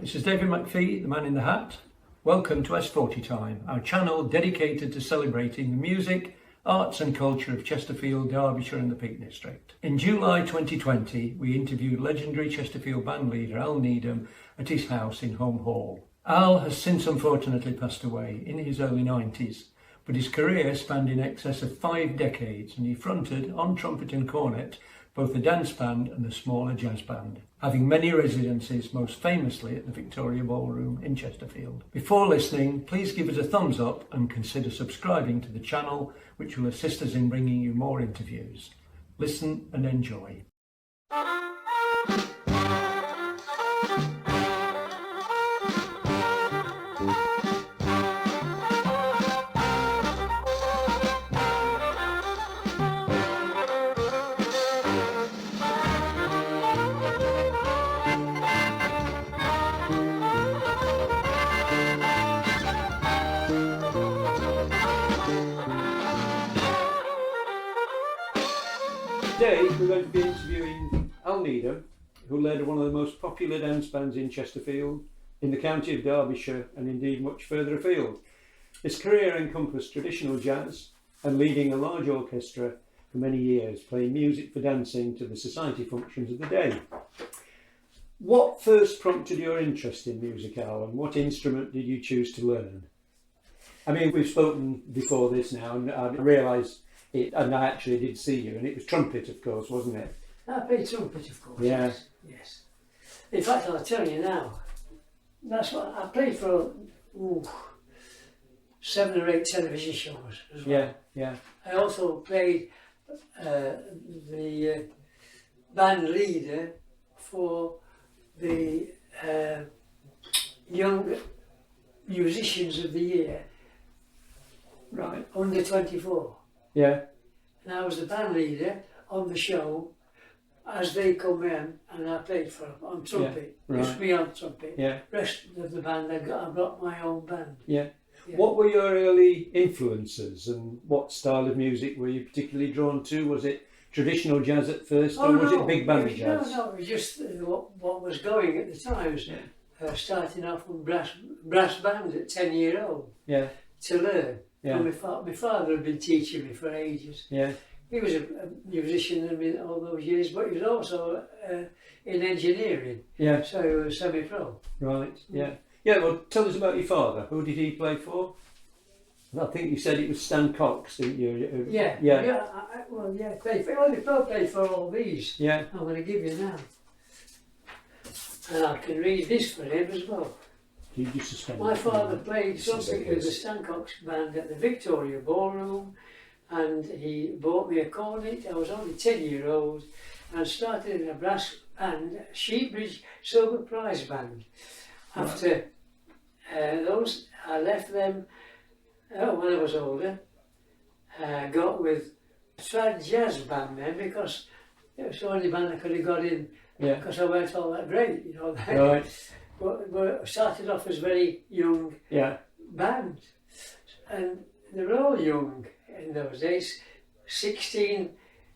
This is David McPhie, the man in the hat. Welcome to S40time, our channel dedicated to celebrating the music, arts and culture of Chesterfield, Derbyshire and the Peak District. In July 2020, we interviewed legendary Chesterfield band leader Al Needham at his house in Holme Hall. Al has since unfortunately passed away in his early 90s, but his career spanned in excess of 5 decades and he fronted, on trumpet and cornet, both the dance band and the smaller jazz band, having many residencies, most famously at the Victoria Ballroom in Chesterfield. Before listening, please give us a thumbs up and consider subscribing to the channel, which will assist us in bringing you more interviews. Listen and enjoy. Today we're going to be interviewing Al Needham, who led one of the most popular dance bands in Chesterfield, in the county of Derbyshire and indeed much further afield. His career encompassed traditional jazz and leading a large orchestra for many years, playing music for dancing to the society functions of the day. What first prompted your interest in music, Al, and what instrument did you choose to learn? I mean, we've spoken before this now and I realise it, and I actually did see you, and it was trumpet, of course, wasn't it? I played trumpet, of course. Yeah. Yes. In fact, I'll tell you now, that's what I played for 7 or 8 television shows as well. Yeah, yeah. I also played the band leader for the Young Musicians of the Year, Right. under 24. Yeah. And I was the band leader on the show as they come in, and I played for them on trumpet. Yeah, right. Just me on trumpet. Yeah. Rest of the band, I got my own band. Yeah. Yeah. What were your early influences and what style of music were you particularly drawn to? Was it traditional jazz at first, or was it big band jazz? No, it was just what was going at the time. Yeah. Starting off with brass band at 10-year-old Yeah. to learn. Yeah. And my father had been teaching me for ages. Yeah. He was a musician all those years, but he was also in engineering. Yeah. So he was semi-pro. Right. Yeah. Yeah. Well, tell us about your father. Who did he play for? I think you said it was Stan Cox, didn't you? Yeah. Yeah. Played for all these. Yeah. I'm going to give you now. And I can read this for him as well. You just suspend. My father played something with the Stan Cox band at the Victoria Ballroom, and he bought me a cornet. I was only 10-year-old and started in a brass band, Sheepbridge Silver Prize Band. After those, I left them when I was older. Got with a trad jazz band then, because it was the only band I could have got in, because I weren't all that great, you know. Right. But I started off as very young band, and they were all young in those days. 16,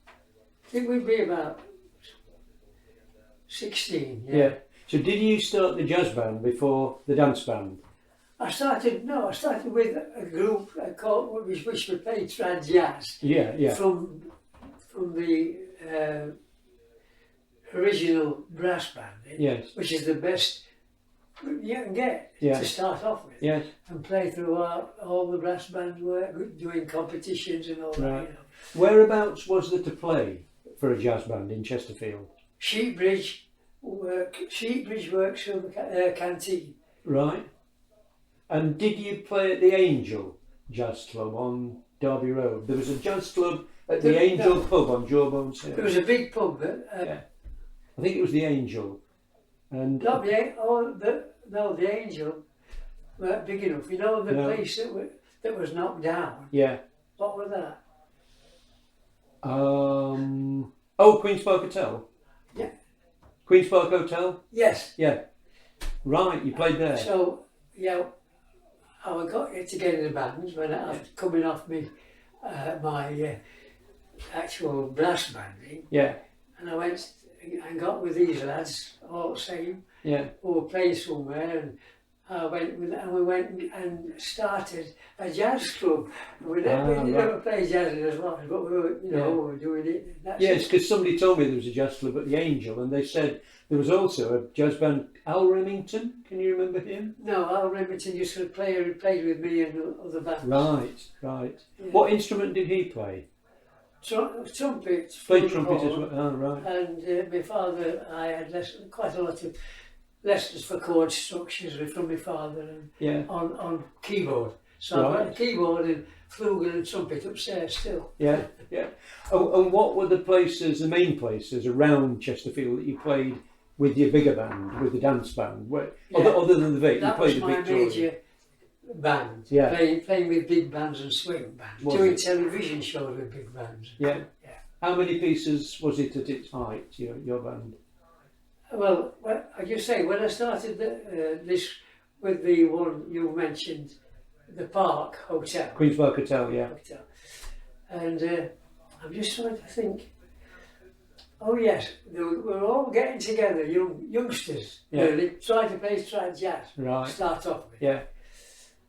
I think we'd be about 16. Yeah. So did you start the jazz band before the dance band? I started with a group called which would play trad jazz. Yeah, yeah. From the original brass band. Yes. Which is the best you can get to start off with. Yes. And play throughout all the brass band work, doing competitions and all that. You know. Whereabouts was there to play for a jazz band in Chesterfield? Sheepbridge Works Canteen. Right. And did you play at the Angel Jazz Club on Derby Road? There was a jazz club at the Angel pub on Jawbones Hill. There was a big pub. I think it was the Angel. And not the Angel weren't big enough. You know the place that was knocked down? Yeah. What was that? Queen's Park Hotel? Yeah. Queen's Park Hotel? Yes. Yeah. Right, you played there. So, I got together in the bands when after coming off my actual brass banding. Yeah. And I went and got with these lads, all the same, Yeah. who were playing somewhere, and I went with, and we went and started a jazz club. We never played jazz as much, but we were, we were doing it. That's Yes, because somebody told me there was a jazz club at the Angel, and they said there was also a jazz band, Al Remington. Can you remember him? No, Al Remington used to played with me and other bands. Right. Yeah. What instrument did he play? Trumpet. Played trumpet as well. Oh, right. And my father, I had quite a lot of lessons for chord structures from my father and on keyboard. So I've got a keyboard and flute and trumpet upstairs still. Yeah. Oh, and what were the places, the main places around Chesterfield that you played with your bigger band, with the dance band? Other than the Vic, you played the Victoria. That was my major band. Yeah. Playing with big bands and swing bands. Doing television shows with big bands. Yeah. How many pieces was it at its height, your band? Well, I just say, when I started this with the one you mentioned, the Park Hotel. Queen's Park Hotel, yeah. And I'm just trying to think. Oh yes, we're all getting together, youngsters, really, trying to play jazz. Right. Start off with. Yeah.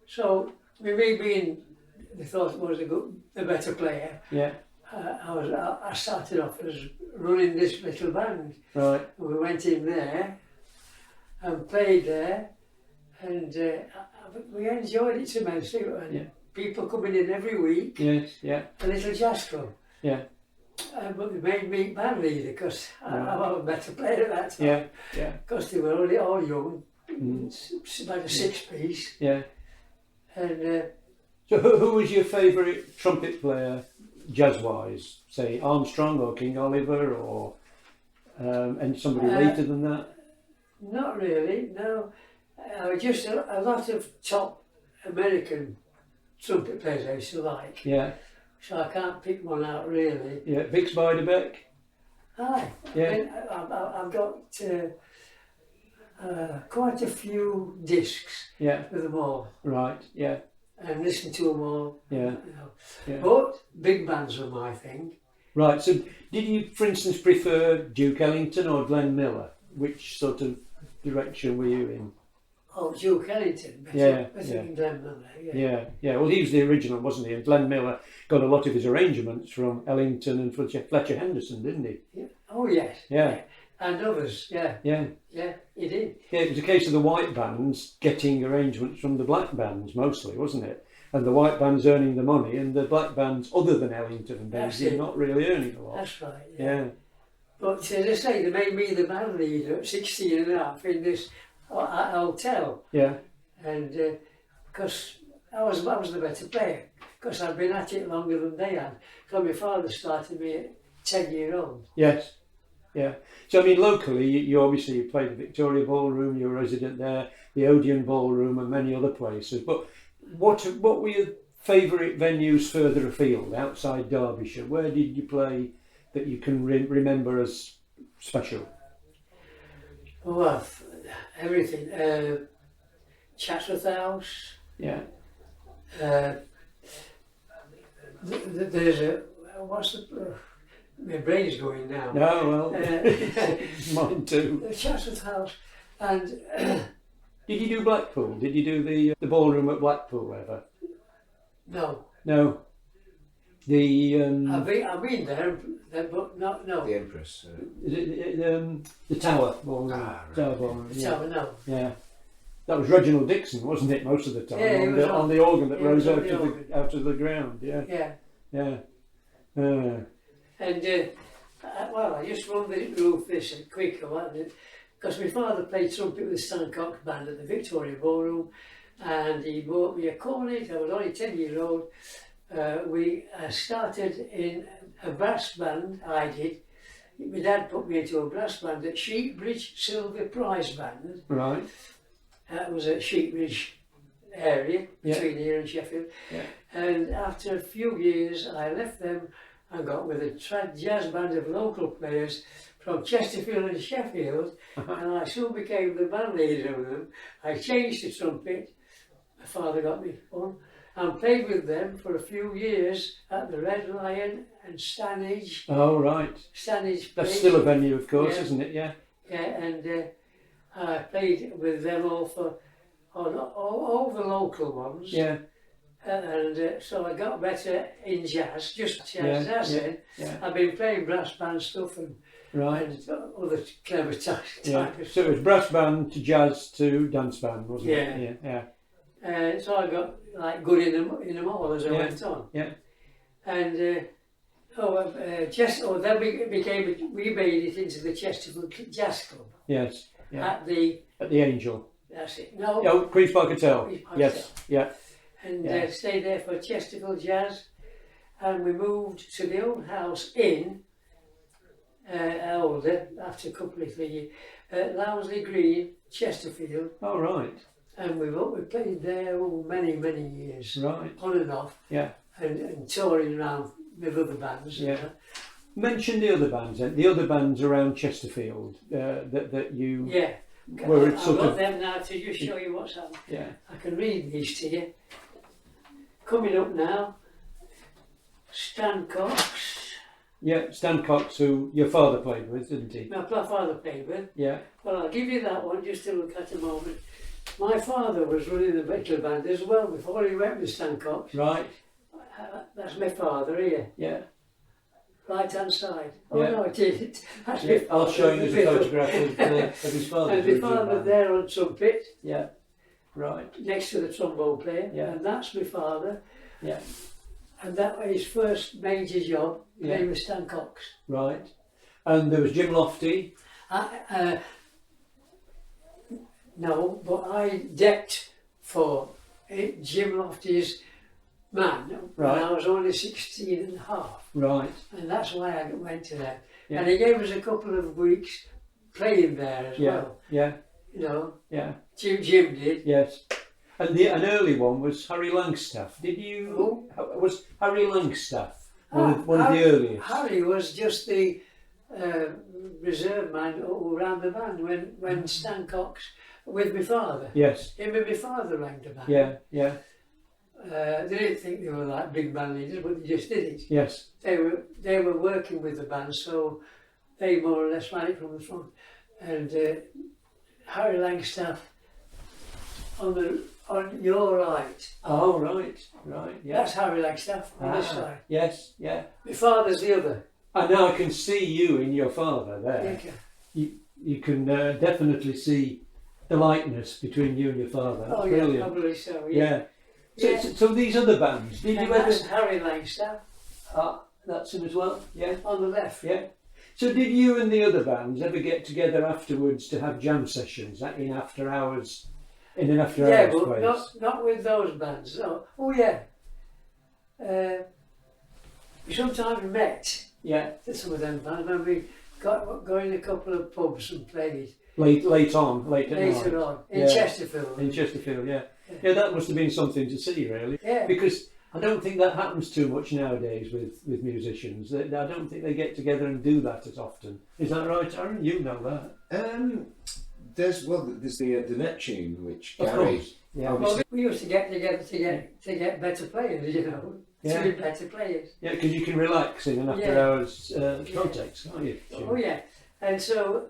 So, with me being, they thought was a better player. Yeah. I started off as running this little band. Right. And we went in there and played there, and we enjoyed it immensely. And people coming in every week. Yes. Yeah. A little jazz club. Yeah. But they made me band leader because I was a better player at that time. Yeah. Because they were all young, about a 6-piece. Yeah. And so, who was your favourite trumpet player? Jazz-wise, say Armstrong or King Oliver, or and somebody later than that? Not really, no. Just a lot of top American trumpet players I used to like. Yeah. So I can't pick one out really. Yeah, Vic Beiderbecke. Aye. Yeah. I've got quite a few discs. Yeah. With them all. Right. Yeah. And listen to them all. Yeah. Yeah. But big bands were my thing. Right. So, did you, for instance, prefer Duke Ellington or Glenn Miller? Which sort of direction were you in? Oh, Duke Ellington. Better than Glenn Miller. Yeah. Well, he was the original, wasn't he? And Glenn Miller got a lot of his arrangements from Ellington and Fletcher Henderson, didn't he? Yeah. Oh yes. Yeah. And others. Yeah, he did. Yeah, it was a case of the white bands getting arrangements from the black bands mostly, wasn't it? And the white bands earning the money, and the black bands, other than Ellington and Daisy, not really earning a lot. That's right. Yeah. But as I say, they made me the band leader at 16 and a half in this hotel. Yeah. And because I was the better player, because I'd been at it longer than they had. Because my father started me at 10-year-old. Yes. Yeah. So, I mean, locally, you obviously played the Victoria Ballroom, you were a resident there, the Odeon Ballroom and many other places. But what were your favourite venues further afield, outside Derbyshire? Where did you play that you can remember as special? Well, everything. Chesterfield House. Yeah. There's my brain's going now. No, well, mine too. The Chesterfield House, and did you do Blackpool? Did you do the ballroom at Blackpool ever? No. No. The I've been there, but not no. The Empress. Is it the Tower Ballroom? Right. Tower Ballroom. The Tower, no. Yeah. That was Reginald Dixon, wasn't it? Most of the time, on the organ that rose out of the ground. Yeah. Yeah. And well, I just run the roof this quicker, because my father played trumpet with the Stancock band at the Victoria Ballroom, and he bought me a cornet. I was only 10-year-old. We started in a brass band. I did. My dad put me into a brass band at Sheepbridge Silver Prize Band. Right. That was at Sheepbridge area between here and Sheffield. Yeah. And after a few years, I left them and got with a jazz band of local players from Chesterfield and Sheffield, and I soon became the band leader of them. I changed to trumpet. My father got me one, and played with them for a few years at the Red Lion and Stanage. Oh, right. Stanage. That's still a venue, of course, isn't it? Yeah. Yeah, and I played with them all the local ones. Yeah. And so I got better in jazz, just jazz. As I said, I've been playing brass band stuff and other clever type of stuff. So it was brass band to jazz to dance band, wasn't it? Yeah, yeah. So I got like good in them all as I went on. Yeah. And then we made it into the Chesterfield Jazz Club. Yes. Yeah. At the Angel. That's it. No. Oh, Queen's Park Hotel. Yes. Yeah. And stayed there for Chesterfield Jazz, and we moved to the old house in older after a couple of years, Lownsley Green, Chesterfield. Oh right. And we played there many years. Right. On and off. Yeah. And touring around with other bands. Yeah. Mention the other bands then. The other bands around Chesterfield that you. Yeah. Were it I've sort got of them now to just show you what's happened. Yeah. I can read these to you. Coming up now, Stan Cox. Yeah, Stan Cox, who your father played with, didn't he? My father played with. Yeah. Well, I'll give you that one just to look at a moment. My father was running the metal band as well before he went with Stan Cox. Right. That's my father here. Yeah. Right hand side. Oh yeah. no, it isn't. That's my father. I'll show you the photograph of his father. And my father there on trumpet. Yeah. Right. Next to the trombone player. Yeah. And that's my father. Yeah. And that was his first major job. His name was Stan Cox. Right. And there was Jim Lofty. No, but I decked for Jim Lofty's man when I was only 16 and a half. Right. And that's why I went to that. Yeah. And he gave us a couple of weeks playing there as well. Yeah. You know. Yeah. Jim did. Yes. And an early one was Harry Langstaff. Did you? Who? Was Harry Langstaff one of the earliest? Harry was just the reserve man who ran the band when Stan Cox with my father. Yes. Him and my father ran the band. Yeah. Yeah. They didn't think they were like big band leaders, but they just did it. Yes. They were working with the band, so they more or less ran it from the front. And Harry Langstaff on your right. Oh right, yeah. That's Harry Langstaff on this side. Yes, yeah. My father's the other. And now I can see you and your father there. You can definitely see the likeness between you and your father. That's brilliant. Yeah, probably so. Yeah. So these other bands, did you ever? That's Harry Langstaff. That's him as well. Yeah. On the left. Yeah. So did you and the other bands ever get together afterwards to have jam sessions in after hours? In an after hours but place? not with those bands. No. Oh yeah. We sometimes met. Yeah. Some of them bands when we got going to a couple of pubs and played. Later on in Chesterfield. In Chesterfield, yeah. Yeah, that must have been something to see, really. Yeah. Because I don't think that happens too much nowadays with musicians. I don't think they get together and do that as often. Is that right, Aaron? You know that. There's the net tune which Of Gary. course. Yeah. Well, we used to get together to get better players, you know. Yeah. To be better players. Yeah, because you can relax in an after hours context, can't you? Oh yeah. And so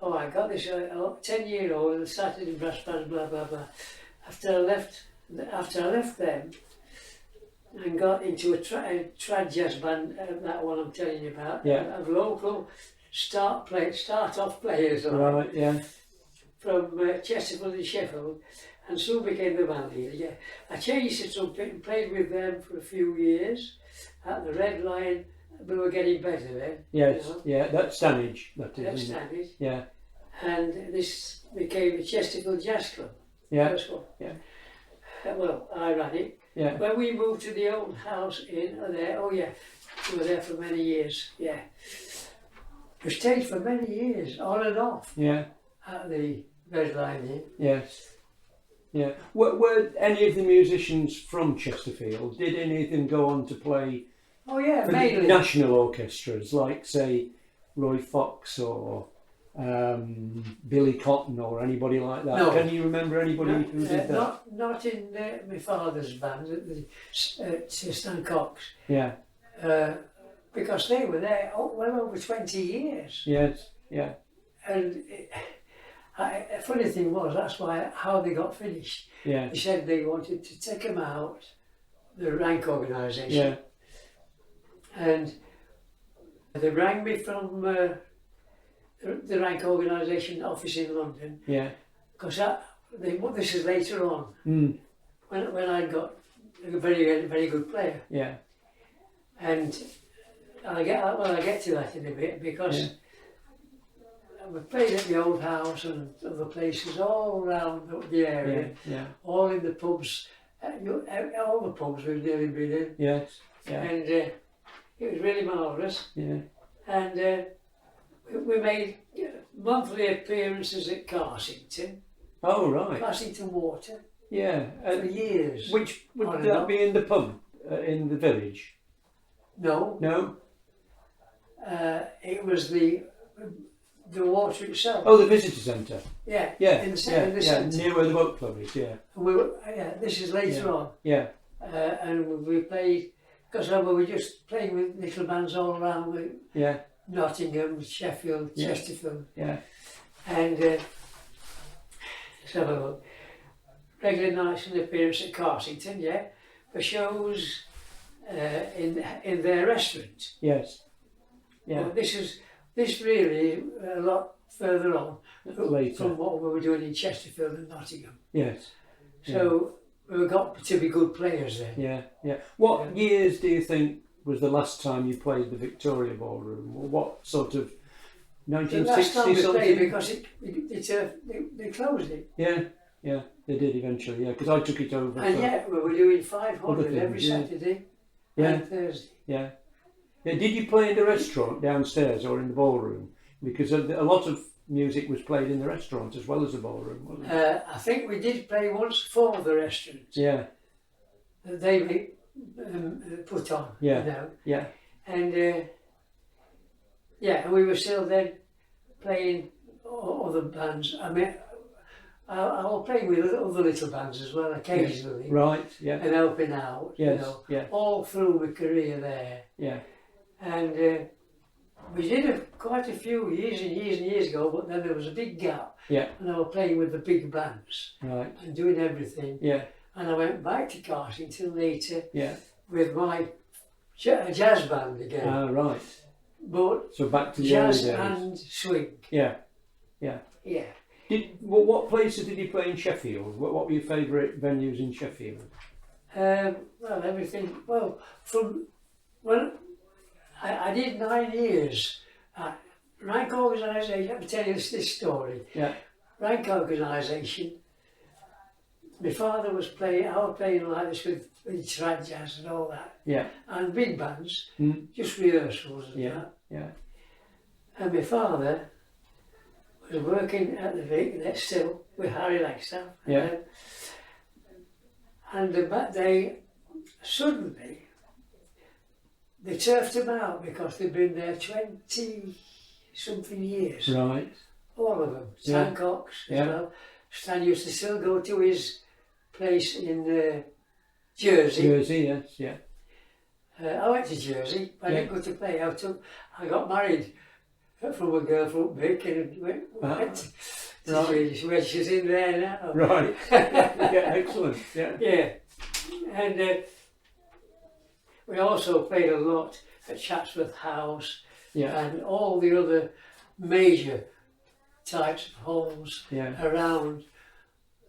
I got this 10-year-old and started in brass band, blah blah blah. After I left them and got into a trad jazz band, that one I'm telling you about, of local start-off players, right? Yeah. From Chesterfield and Sheffield, and soon became the band leader. Yeah, I changed to trumpet and played with them for a few years at the Red Lion. We were getting better then. Yes, you know? yeah, that's Stanage. That's Stanage. Yeah. And this became the Chesterfield Jazz Club. Yeah. First one. Yeah. Well, I ran it. Yeah. When we moved to the old house we were there for many years. Yeah. We stayed for many years, on and off. Yeah. At the Red Lion Inn. Yes. Yeah. Were any of the musicians from Chesterfield? Did any of them go on to play? Oh yeah, mainly national orchestras, like say Roy Fox or Billy Cotton or anybody like that. No. Can you remember anybody who did that? Not in my father's band, at Stan Cox. Yeah. Because they were there well over 20 years. Yes. Yeah. And A funny thing was, that's why how they got finished. Yeah. They said they wanted to take them out, the rank organisation. Yeah. And they rang me from the rank organisation office in London, Yeah. because this is later on, Mm. when I got a very good player. Yeah. And I'll get to that in a bit, because we played at the old house and other places all around the Yeah. area, Yeah. all in the pubs, all the pubs we've nearly been in, Yes. Yeah. and it was really marvellous. Yeah. And we made monthly appearances at Carsington, Oh right. Carsington Water, Yeah. for years. Which On would and that off. be in the pub in the village? No, No. it was the water itself. Oh, the visitor centre. Yeah, Yeah. in the, Yeah. in the Yeah. centre. Near where the boat club is. Yeah. And we were, this is later Yeah. on, Yeah. and we played, because we were just playing with little bands all around with Yeah. Nottingham, Sheffield, Yeah. Chesterfield, Yeah. and let's have a look. Regular nights and appearance at Carsington, yeah, for shows in their restaurant. Yes. Yeah. But this really a lot further on Later. from what we were doing in Chesterfield and Nottingham. Yes. So we got to be good players then. Yeah. Yeah. What years do you think was the last time you played the Victoria Ballroom? Or what sort of The 1960 last time we played, something? because they closed it. Yeah. Yeah. They did eventually. Yeah. Because I took it over. And for- yet we were doing Other 500 things, every yeah. Saturday Yeah. and Thursday. Yeah. Yeah. Did you play in the restaurant downstairs or in the ballroom? Because a lot of music was played in the restaurant as well as the ballroom, wasn't it? I think we did play once for the restaurant Yeah. that they put on, Yeah. you know. Yeah. And and we were still then playing other bands. I mean, I was playing with other little bands as well occasionally, Right. Yeah. and helping out, you Yes. know, Yeah. all through my career there. Yeah. And we did quite a few years and years and years ago, but then there was a big gap, Yeah. and I was playing with the big bands Right. and doing everything. Yeah. And I went back to Carsington later Yeah. with my jazz band again, Ah, right. but So back to the jazz early days. and swing. Yeah. Yeah. Yeah. What places did you play in Sheffield? What were your favourite venues in Sheffield? Well, everything. Well, from when I did 9 years at rank organisation. I can tell you this story. Yeah. Rank organisation. My father was playing. I was playing like this with trad jazz and all that, Yeah. and big bands, Mm. just rehearsals and Yeah. that. Yeah. And my father was working at the Vic, that's still with Harry Langstaff. Yeah. And they suddenly they turfed him out because they'd been there 20 something years. Right. All of them. Yeah. Stan Cox as Yeah. well. Stan used to still go to his place in Jersey. Jersey. Yes. Yeah. I went to Jersey. I didn't go to play. I got married from a girl from Vic and went Right. to Jersey, where she's in there now. Right. Yeah. Excellent. Yeah. Yeah. And we also played a lot at Chatsworth House Yeah. and all the other major types of halls Yeah. around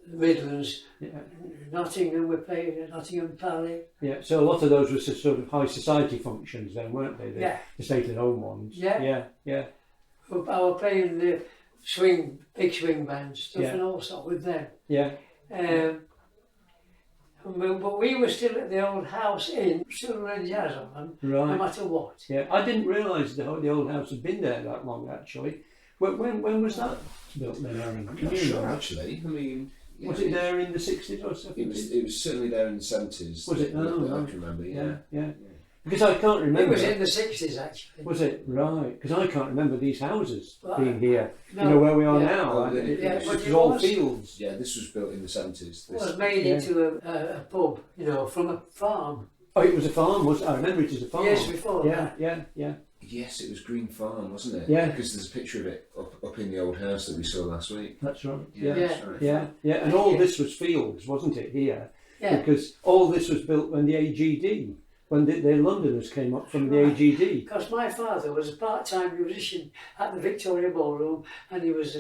the Midlands. Yeah. Nottingham, we played at Nottingham Pally. Yeah. So a lot of those were sort of high society functions then, weren't they? Yeah. The state at home ones. Yeah. Yeah. Yeah. I was playing the big swing band stuff Yeah. and also with them. Yeah. But we were still at the old house inn, still running jazz on them, no Right. matter what. Yeah. I didn't realise the old house had been there that long actually. When was that built then, Aaron? I'm Can not you sure remember? actually. I mean, yeah, Was it there in the 60s or something? It was certainly there in the 70s. Was it? that Oh, I right. can remember. Yeah, Yeah. yeah. Because I can't remember. It was in the 60s actually. Was it? Right. Because I can't remember these houses Well, being here. No, you know where we are yeah. now. Oh, Like, yeah, it but was it all was- fields. Yeah, this was built in the 70s. It was made Yeah. into a pub, you know, from a farm. Oh, it was a farm, was it? I remember it as a farm. Years before Yeah, that. yeah. Yes, it was Green Farm, wasn't it? Yeah. Because there's a picture of it up in the old house that we saw last week. That's right. Yeah, Yeah, that's right. yeah. And all this was fields, wasn't it, here? Yeah. Because all this was built when the AGD, when the Londoners came up from the Right. AGD. Because my father was a part-time musician at the Victoria Ballroom, and he was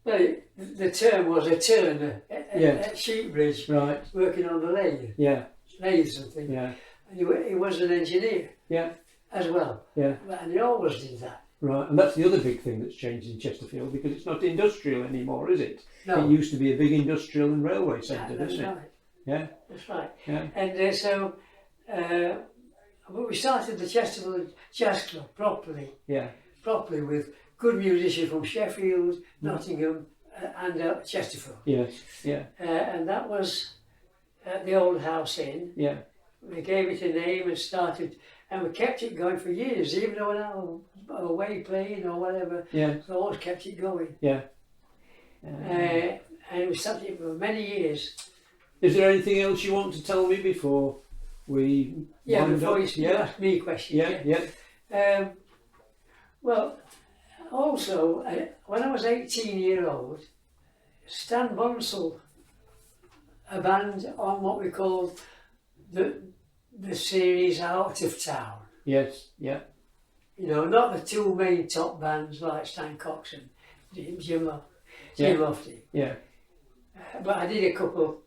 the term was a turner at Sheepbridge, Right. working on the lathes and things. Yeah. And he was an engineer Yeah. as well, Yeah. and he always did that. Right. And that's the other big thing that's changed in Chesterfield, because it's not industrial anymore, is it? No, It used to be a big industrial and railway that- centre, that's didn't it? right. Yeah. That's right. Yeah. And so we started the Chesterfield Jazz Club properly Yeah. with good musicians from Sheffield, Nottingham, and Chesterfield. Yes. Yeah. And that was at the Old House Inn. Yeah. We gave it a name and started, and we kept it going for years, even though I was away playing or whatever. Yeah. We always kept it going. Yeah. And we started it for many years. Is there anything else you want to tell me before we Yeah, wind before up? you ask me questions. Yeah. Well, also, when I was 18-year-old, Stan Bonsall, a band on what we called the series Out of Town. Yes. Yeah. You know, not the two main top bands like Stan Cox and Jim Lofty. Yeah. But I did a couple.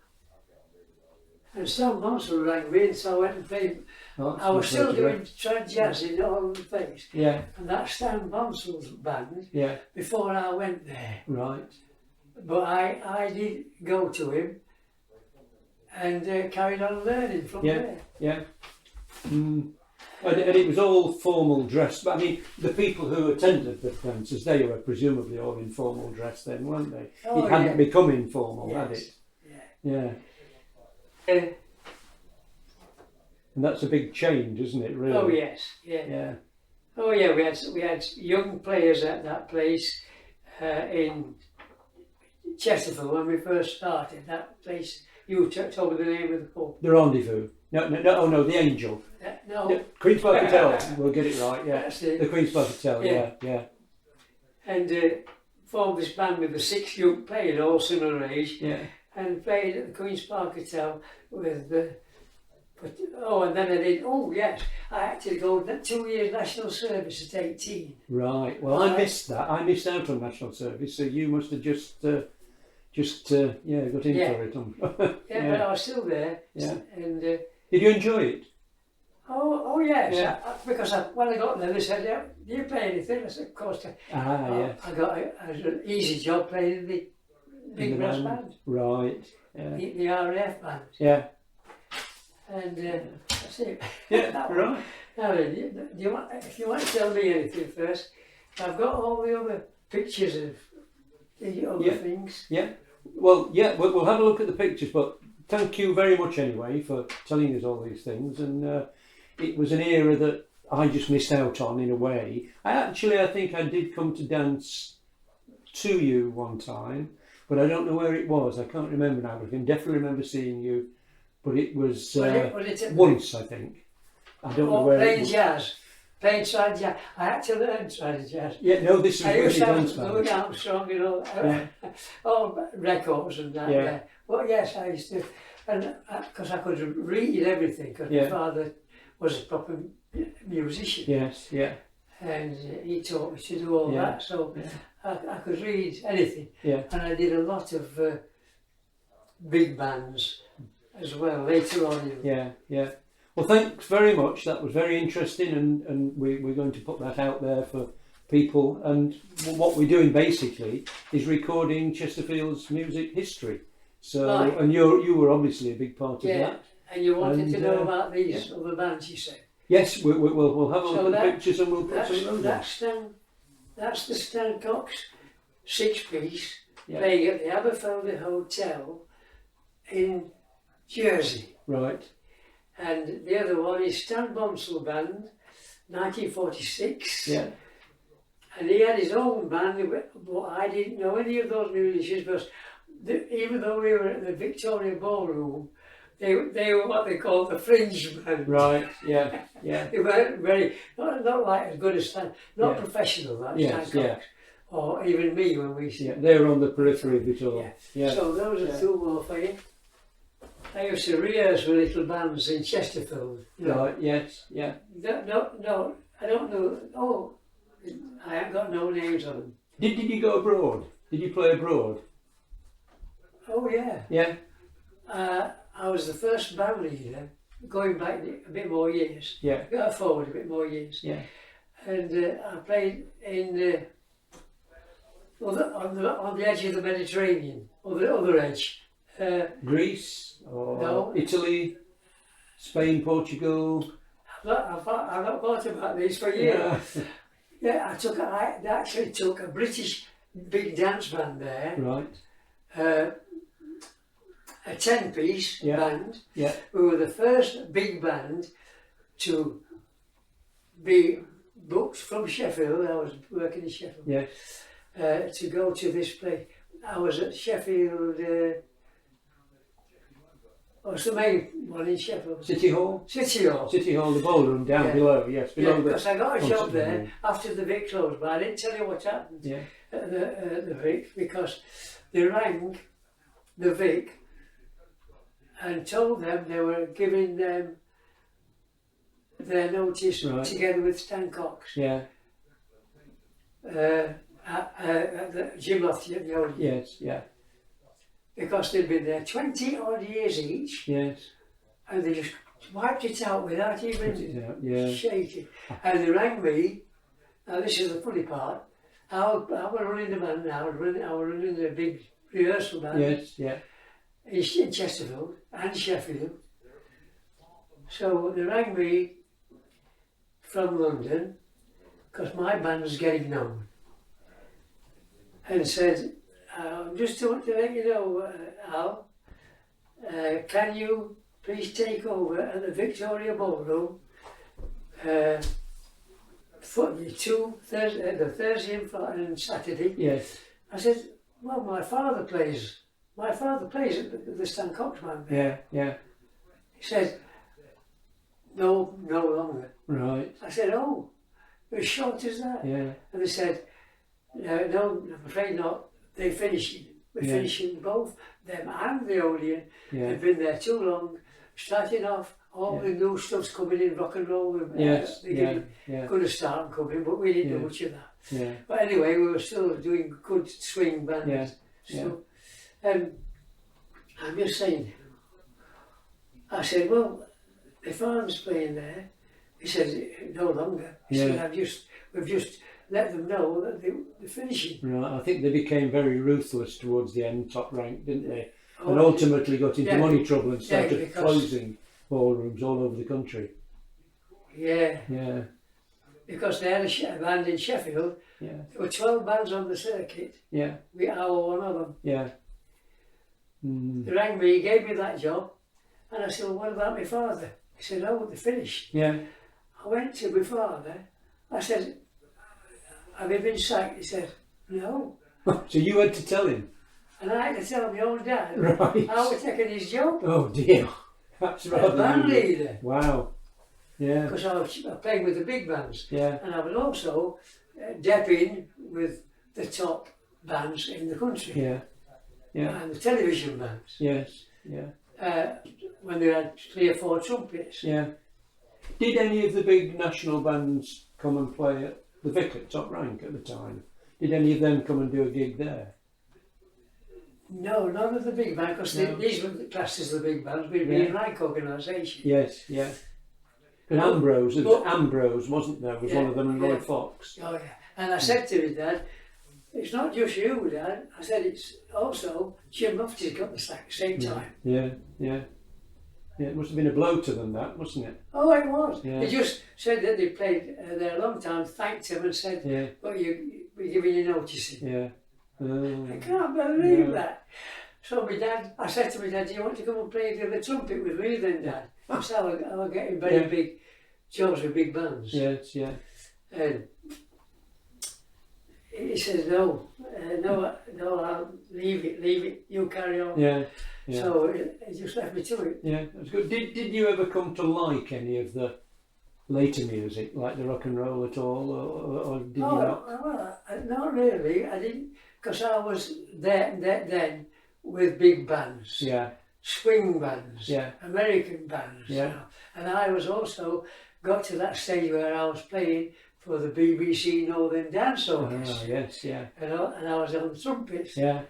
And Stan Bonsall rang me, and so I went and played. Oh, I was still that's lovely. doing jazz in all over the place. Yeah. And that's Stan Bonsall's band Yeah. before I went there. Right. But I did go to him and carried on learning from Yeah. there. Yeah. And it was all formal dress. But I mean, the people who attended the dances, they were presumably all in formal dress then, weren't they? Oh, It hadn't yeah. become informal, had Yes. it? Yeah. Yeah. And that's a big change, isn't it? Really. Oh yes, yeah. Yeah. Oh yeah, we had young players at that place in Chesterfield when we first started. That place, you told me the name of the pub. The Rendezvous. No, the Angel. No, Yeah, Queen's Park Hotel. We'll get it right. Yeah. that's it. The Queen's Park Hotel. Yeah. Yeah. Yeah. And formed this band with the 6 young players, all similar age, Yeah. and played at the Queen's Park Hotel with the. And then I did. Oh yes, I had to go 2 years national service at 18. Right. Well, I missed that. I missed out on national service, so you must have just got in Yeah. for it. Yeah, but I was still there. Yeah. And Did you enjoy it? oh yes, Yeah. because when I got there, they said, "Yeah, do you play anything?" I said, "Of course." Yeah. I got an easy job playing in the big the brass band. band, Right. Yeah. the RAF band, Yeah. and that's it. Yeah. That one. Right. Now then, if you want to tell me anything first, I've got all the other pictures of the other Yeah. things. Yeah. Well, yeah. We'll have a look at the pictures, but thank you very much anyway for telling us all these things. And it was an era that I just missed out on in a way. I think I did come to dance to you one time, but I don't know where it was. I can't remember now. I can definitely remember seeing you, but it was once, I think. I don't know where it playing was. jazz, playing trad jazz. I had to learn trad jazz. Yeah, no, this was I really used to dance have Louis band. Armstrong, you know, Yeah. all records and that. Yeah. Yeah. Well, yes, I used to, and because I could read everything, because Yeah. my father was a proper musician, Yes, yeah, and he taught me to do all Yeah. that, so yeah, I could read anything, yeah. and I did a lot of big bands as well later on. You know. Yeah, yeah. Well, thanks very much. That was very interesting, and we're going to put that out there for people. And what we're doing basically is recording Chesterfield's music history. So, Right. and you were obviously a big part of Yeah. that. And you wanted to And, know about these other bands, you said. Yes, we'll have a So look at the that- pictures and we'll put some of those That's the Stan Cox 6-piece Yeah. playing at the Aberfeldy Hotel in Jersey. Right. And the other one is Stan Bonsall Band, 1946. Yeah. And he had his own band, but I didn't know any of those musicians because even though we were at the Victoria Ballroom, They were what they called the fringe band. Right, yeah, yeah. They weren't very, not like as good as not Yeah. professional, like Yes, Stan yeah. Cox, or even me when we Yeah, they're on the periphery of it all. Yeah. Yeah. So those are Yeah. two more for you. I used to rehearse with little bands in Chesterfield. You know. Right, yes, yeah. No, I don't know. Oh, I haven't got no names on them. Did you go abroad? Did you play abroad? Oh yeah. Yeah, I was the first band leader, going back a bit more years. yeah, Go forward a bit more years. yeah. And I played in on the edge of the Mediterranean, on the other edge. Greece or No. Italy, Spain, Portugal. I've not thought about this for years. Yeah. Yeah, I actually took a British big dance band there, Right. a 10-piece Yeah. band. Yeah. We were the first big band to be booked from Sheffield. I was working in Sheffield. Yeah. To go to this place. I was at Sheffield. What's the main one in Sheffield? City Hall. City Hall. City Hall, the ballroom down Yeah. below. Yes, Yeah, below because I got a concert job there room. after the Vic closed, but I didn't tell you what happened Yeah. at the Vic, because they rang the Vic and told them they were giving them their notice Right. together with Stan Cox Yeah. at the Jim Lofty at the Odeon, Yes. Yeah. because they'd been there 20 odd years each, Yes. and they just wiped it out without Put even it out. Yeah. shaking. And they rang me. Now this is the funny part. I was running the band. I was running the big rehearsal band Yes. Yeah. in Chesterfield and Sheffield. So they rang me from London, because my band was getting known, and said, "Just to let you know, Al, can you please take over at the Victoria Ballroom for the the Thursday and Saturday?" Yes. I said, "Well, my father plays at the Stan Cox band." Yeah. Yeah. He said, "No longer." Right. I said, "Oh, as short as that?" Yeah. And they said, "No, I'm afraid not. They're finishing. We're Yeah. finishing both them and the Odeon. Yeah. They've been there too long. Starting off, all the new stuff's coming in, rock and roll. Yes. They're Yeah. Yeah. going to start coming, but we didn't Yeah. do much of that. Yeah. But anyway, we were still doing good swing bands. Yeah. So, I'm just saying, I said, "Well, my father's playing there." He said, "No longer." He Yeah. said, we've just let them know that they're finishing." Right. I think they became very ruthless towards the end, top rank, didn't they? Oh, And ultimately got into yeah. money trouble and Yeah, started because- closing ballrooms all over the country. Yeah, Yeah. because they had a band in Sheffield. Yeah. There were 12 bands on the circuit. Yeah. We are one of them. Yeah. They rang me, gave me that job, and I said, "Well, what about my father?" He said, "Oh, they're finished." Yeah. I went to my father. I said, "Have you been sacked?" He said, "No." So you had to tell him. And I had to tell my own dad Right. I was taking his job. Oh dear. That's A rather band unusual. leader. Wow. Yeah. Because I was playing with the big bands. Yeah. And I was also depping with the top bands in the country. Yeah. Yeah. And the television bands. Yes. Yeah. When they had 3 or 4 trumpets. Yeah. Did any of the big national bands come and play at the Vic at top rank at the time? Did any of them come and do a gig there? No, none of the big bands, because No. these were the classes of the big bands. We'd be Yeah. in rank organisation. Yes. Yeah. And Well, Ambrose, well- Ambrose wasn't there? Was Yeah, one of them, and Roy yeah. Fox. Oh yeah. And I said to his dad, "It's not just you, Dad." I said, "It's also Jim Lofty's got the sack same time." Yeah. Yeah. Yeah. It must have been a blow to them, that, mustn't it? Oh, it was. Yeah. He just said that they played there a long time, thanked him and said, Yeah. "Well, we're giving you notice." Yeah. I can't believe Yeah. that. So I said to my dad, "Do you want to come and play the trumpet with me then, Dad?" So I was getting very Yeah. big jobs with big bands. Yes. Yeah. And he says, no, I'll leave it, you carry on. Yeah. Yeah. So he just left me to it. Yeah, that's good. Did you ever come to like any of the later music, like the rock and roll at all, or did you not? Well, not really. I didn't, because I was there then with big bands, Yeah, swing bands, yeah, American bands. Yeah. You know. And I was also got to that stage where I was playing for the BBC Northern Dance Orchestra. yes, yeah, And I was on trumpets. yeah.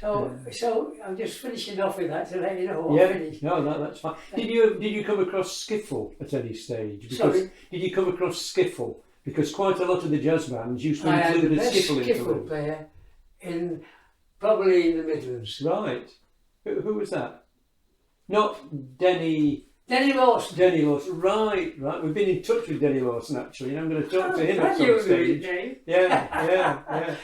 So I'm just finishing off with that to let you know I'm Yeah, finished. no, that's fine. Did you come across skiffle at any stage? Because, Sorry? Did you come across skiffle? Because quite a lot of the jazz bands used to I had the include a best skiffle skiffle influence. player probably in the Midlands. Right. Who was that? Not Denny. Denny Lawson. Denny Lawson. Right. We've been in touch with Denny Lawson actually, and I'm going to talk to him at some knew stage. his name. Yeah.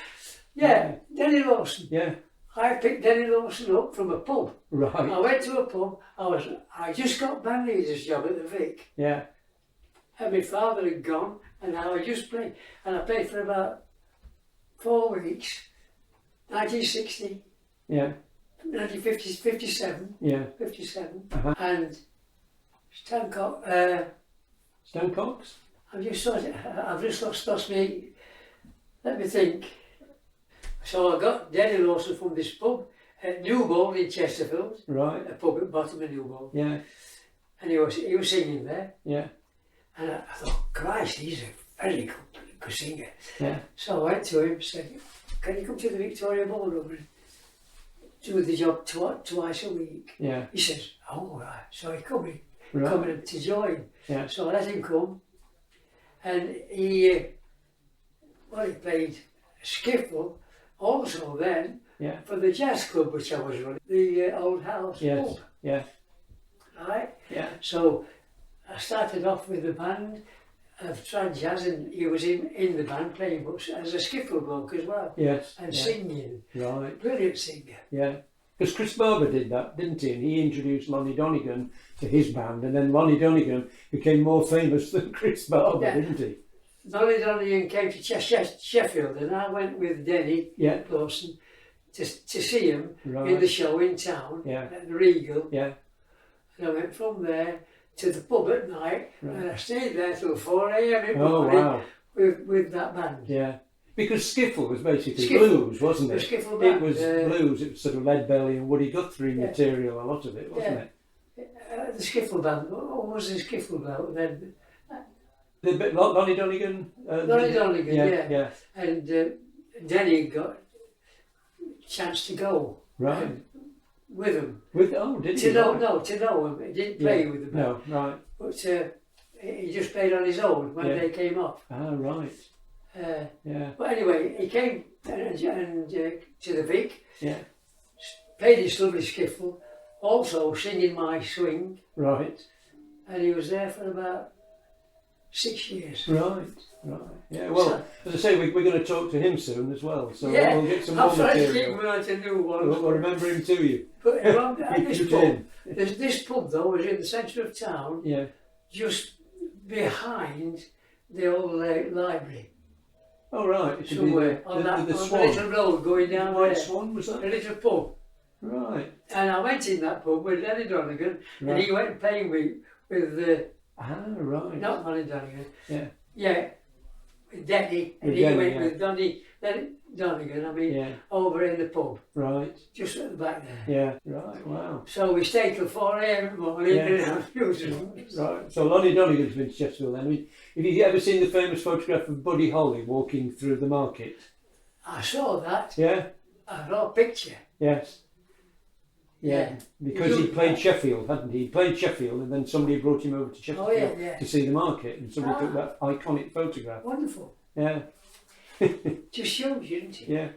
Yeah, Denny Lawson. Yeah. I picked Denny Lawson up from a pub. Right. I went to a pub. I just got band leader's job at the Vic, Yeah. and my father had gone, and I was just playing. And I played for about 4 weeks, 1960, Yeah. 1950, 57, Yeah. 57, Uh-huh. and Stancock. Stan Cox. I've just lost me. Let me think. So I got Denny Lawson from this pub at Newbold in Chesterfield, Right. a pub at the bottom of Newbold, Yeah. and he was singing there. Yeah. And I thought, Christ, he's a very good singer. Yeah. So I went to him and said, can you come to the Victoria Ballroom and do the job twice a week? Yeah. He says, oh, right. So he coming Right. to join. Yeah. So I let him come, and he played skiffle also then Yeah. for the jazz club which I was running, the Old House Yes. pub, Yeah. right? Yeah. So I started off with the band of trad jazz, and he was in the band playing, but as a skiffle bloke as well, Yes. and Yeah. singing, Right. brilliant singer. Yeah. Because Chris Barber did that, didn't he? And he introduced Lonnie Donegan to his band, and then Lonnie Donegan became more famous than Chris Barber, Yeah. didn't he? Donny Donegan came to Sheffield, and I went with Denny Yeah. Lawson to see him in Right. the show in town Yeah. at the Regal. Yeah. And I went from there to the pub at night, Right. and I stayed there till 4 a.m. in the Oh morning wow. with that band. Yeah. Because skiffle was basically Skiffle. blues, wasn't The it? skiffle It band. was blues. It was sort of Leadbelly and Woody Guthrie Yeah. material. A lot of it, wasn't Yeah. it? The skiffle band. What was the skiffle band then? The bit Lonnie Donegan. Lonnie Donegan, yeah. Yeah. And Denny got a chance to go Right. with them. Did he? To know him. He didn't play Yeah. with the band, No. Right. but he just played on his own when Yeah. they came off. Ah. Right. Yeah. But anyway, he came and to the Vic, Yeah. played his lovely skiffle, also singing my swing, Right. and he was there for about 6 years. Right. Yeah. Well, as I say, we're going to talk to him soon as well, so Yeah, we'll get some I'm more trying to keep material. him on to new ones. We'll remember him to you. But around at this Keep it pub, in. this pub though was in the centre of town, Yeah. just behind the old library, Oh right. It should somewhere be on that the on the Swan. little road going down White there. Swan was A that? little pub. Right. And I went in that pub with Lenny Donegan, and he went playing with Right. not Lenny Donegan. Yeah. Yeah, with Denny, and With he Denny, went yeah. with Lenny Donegan, I mean, Yeah. over in the pub, Right. just at the back there. Yeah. Right. Wow. So we stayed till 4 a.m. in the morning, Yeah. and have music. Right. So Lonnie Donegan's been to Chesterfield then. I mean, have you ever seen the famous photograph of Buddy Holly walking through the market? I saw that. Yeah. I saw a picture. Yes. Yeah. Because he played Sheffield, hadn't he? He played Sheffield, and then somebody brought him over to Chesterfield Oh, yeah. to see the market, and somebody took that iconic photograph. Wonderful. Yeah. Just shows you, didn't it? Yeah.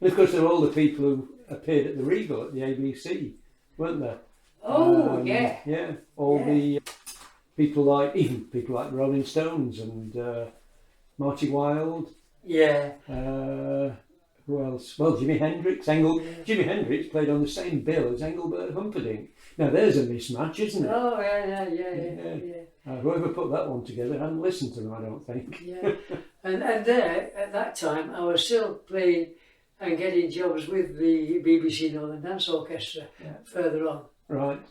And of course, there were all the people who appeared at the Regal at the ABC, weren't there? Oh, yeah. Yeah. All the people like the Rolling Stones and Marty Wilde. Yeah. Who else? Well, Jimi Hendrix. Jimi Hendrix played on the same bill as Engelbert Humperdinck. Now there's a mismatch, isn't it? Oh, yeah. Whoever put that one together hadn't listened to them, I don't think. Yeah, and there at that time I was still playing and getting jobs with the BBC Northern Dance Orchestra further on. Right.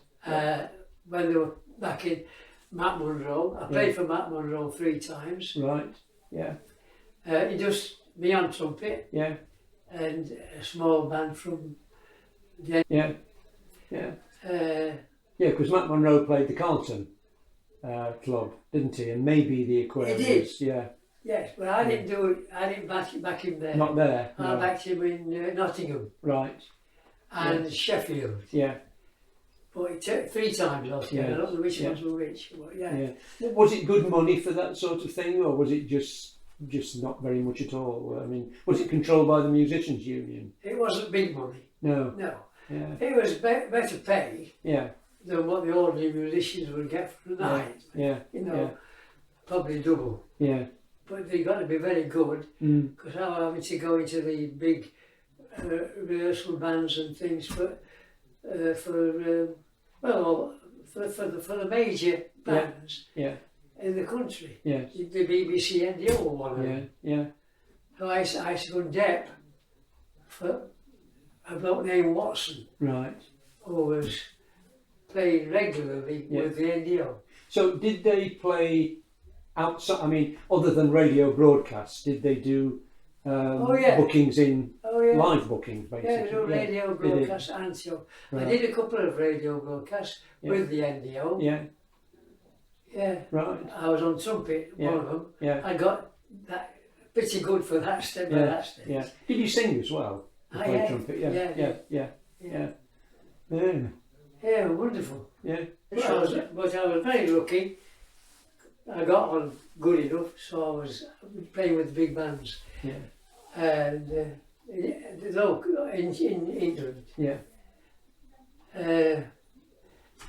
When they were back in Matt Munro, I played for Matt Munro 3 times. Right. Yeah. He does me on trumpet. Yeah. And a small band from the Yeah. Yeah. Because Matt Monroe played the Carlton Club, didn't he? And maybe the Aquarius. He did. Yeah. Yes, but I didn't do it. I didn't back him there. Not there. I backed him in Nottingham Right. and Sheffield. Yeah. But it took 3 times altogether. Yeah. I don't know which ones were which. But Yeah. Was it good money for that sort of thing, or was it just not very much at all? I mean, was it controlled by the Musicians Union? It wasn't big money. No. No. Yeah. It was better pay Yeah. than what the ordinary musicians would get for a night. Yeah. You know, probably double. Yeah. But they got to be very good because I was having to go into the big rehearsal bands and things for the major bands in the country. Yeah. The BBC and the old one. Yeah. Yeah. So I used to go and dep for a bloke named Watson, Right. who was playing regularly with the NDO. So did they play outside? I mean, other than radio broadcasts, did they do bookings in live bookings, basically? Yeah, no radio broadcasts and so. Right. I did a couple of radio broadcasts with the NDO. Yeah. Yeah. Right. I was on trumpet, one of them. Yeah. I got that pretty good for that step by that stage. Yeah. Did you sing as well? You played trumpet. Yeah, wonderful. Yeah. But I was very lucky. I got on good enough, so I was playing with the big bands. Yeah. And in England. Yeah.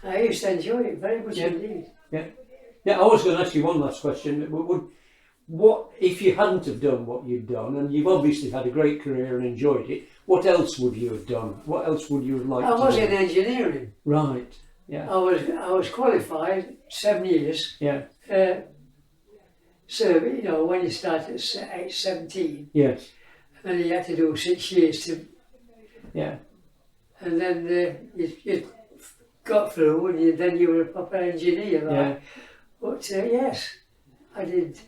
I used to enjoy it very much indeed. Yeah. Yeah, I was going to ask you one last question. What if you hadn't have done what you'd done, and you've obviously had a great career and enjoyed it, what else would you have done? What else would you have liked to do? I was in engineering. Right. Yeah. I was qualified 7 years. Yeah. So, you know, when you start at 17, Yes. and then you had to do 6 years to... Yeah. And then you got through, and then you were a proper engineer. Yeah. But yes, I did.